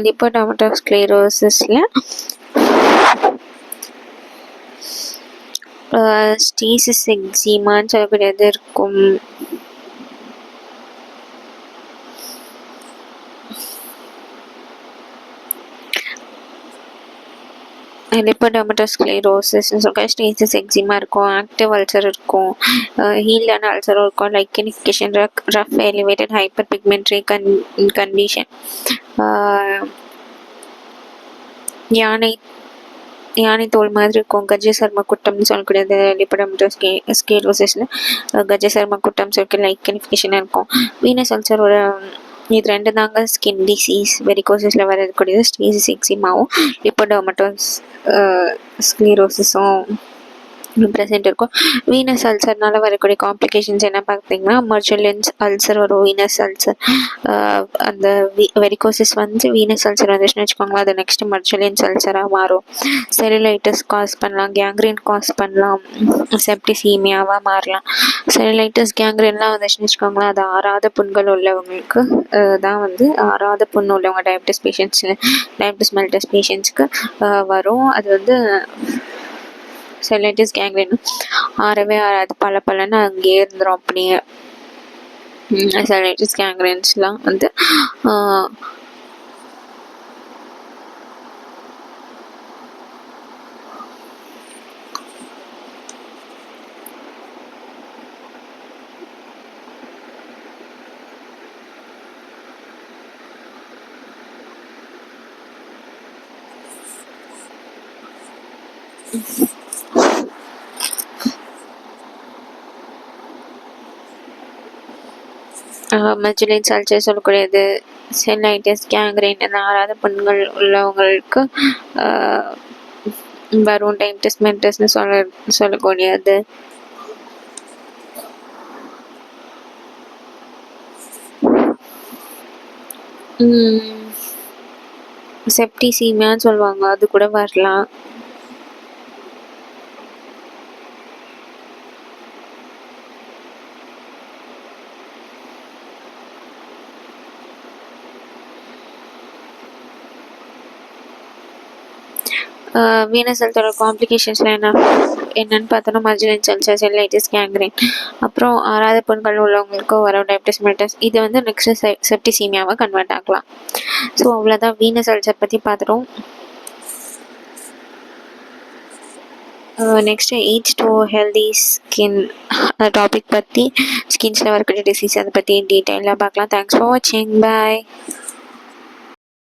லிப்போடெர்மட்டோஸ்க்ளெரோசிஸ்ல ஸ்டேசிஸ் எக்ஸிமான்னு சொல்லக்கூடியது இருக்கும். லிப்போடெர்மட்டோஸ்க்ளெரோசிஸ்ன்னு சொல்லிட்டு ஸ்டேசிஸ் எக்ஸிமா இருக்கும். ஆக்டிவ் அல்சர் இருக்கும், ஹீல்டான அல்சரும் இருக்கும். லைக்கனிஃபிகேஷன், ரஃப் எலிவேட்டட் ஹைப்பர் பிக்மெண்ட்ரி கண்டிஷன், யானை யானை தோல் மாதிரி இருக்கும். கஜ சர்ம குட்டம்னு சொல்லக்கூடியது லிப்படம்டோ ஸ்கேரோசிஸில் கஜ சர்ம குட்டம் சொல்லி லைக் இன்ஃபெக்ஷனாக இருக்கும். வீனஸ் அல்சரோட இது 2 தாங்க ஸ்கின் டிசீஸ். வெரிகோசிஸில் வரக்கூடியது ஸ்டேசிஸ் எக்ஸிமாவும் லிப்போடர்மட்டோஸ் ஸ்க்ளீரோசிஸும் ப்ரெசென்ட் இருக்கும். வீனஸ் அல்சர்னால வரக்கூடிய காம்ப்ளிகேஷன்ஸ் என்ன பார்த்தீங்கன்னா மர்ஜுலன்ஸ் அல்சர் வரும். வீனஸ் அல்சர் அந்த வெரிகோசிஸ் வந்து வீனஸ் அல்சர் வந்துச்சுன்னு வச்சுக்கோங்களேன், அது நெக்ஸ்ட் மர்ஜுலன்ஸ் அல்சராக மாறும். செல்லுலைட்டிஸ் காஸ் பண்ணலாம், கேங்க்ரீன் காஸ் பண்ணலாம், செப்டிசீமியாவாக மாறலாம். செல்லுலைட்டிஸ் கேங்க்ரீன்லாம் வந்துச்சுன்னு வச்சுக்கோங்களேன், அது ஆறாத புண்கள் உள்ளவங்களுக்கு தான் வந்து ஆறாத புண் உள்ளவங்க டயபிட்டிஸ் மெல்டஸ் பேஷண்ட்ஸ்க்கு வரும். அது வந்து செல்லைட்டிஸ் கேங்க்ரீன் ஆறவே ஆறாது, பல பலன்னு அங்கேயே இருந்துடும் அப்படியே. செல்லைட்டிஸ் கேங்க்ரீன்ஸ்லாம் வந்து மஜுலைன்ஸ் அல்சர் சொல்லக்கூடியது, செல்லைட்டிஸ் கேங்க்ரீன் இந்த ஆறாத புண்கள் உள்ளவங்களுக்கு வரும். டயபிட்டிஸ் மெல்டஸ்னு சொல்லக்கூடியது. செப்டிசீமியான்னு சொல்லுவாங்க, அது கூட வரலாம். வீனஸ் அல்சரோட காம்ப்ளிகேஷன்ஸ்லாம் என்னன்னு பார்த்தோன்னா மர்ஜுலன்ஸ் அல்சர், செல்லைட்டிஸ் கேங்க்ரீன், அப்புறம் ஆறாத புண்கள் உள்ளவங்களுக்கும் வரும் டயபிட்டிஸ் மெல்டஸ். இது வந்து நெக்ஸ்ட் செப்டிசீமியாவை கன்வெர்ட் ஆகலாம். ஸோ அவ்வளோதான் வீனஸ் அல்சர் பற்றி பார்த்துட்டோம். Next age to healthy skin topic பற்றி, ஸ்கின்ஸில் வரக்கூடிய டிசீஸ் அதை பற்றி டீட்டெயிலாக பார்க்கலாம். தேங்க்ஸ் ஃபார் வாட்சிங். பாய்.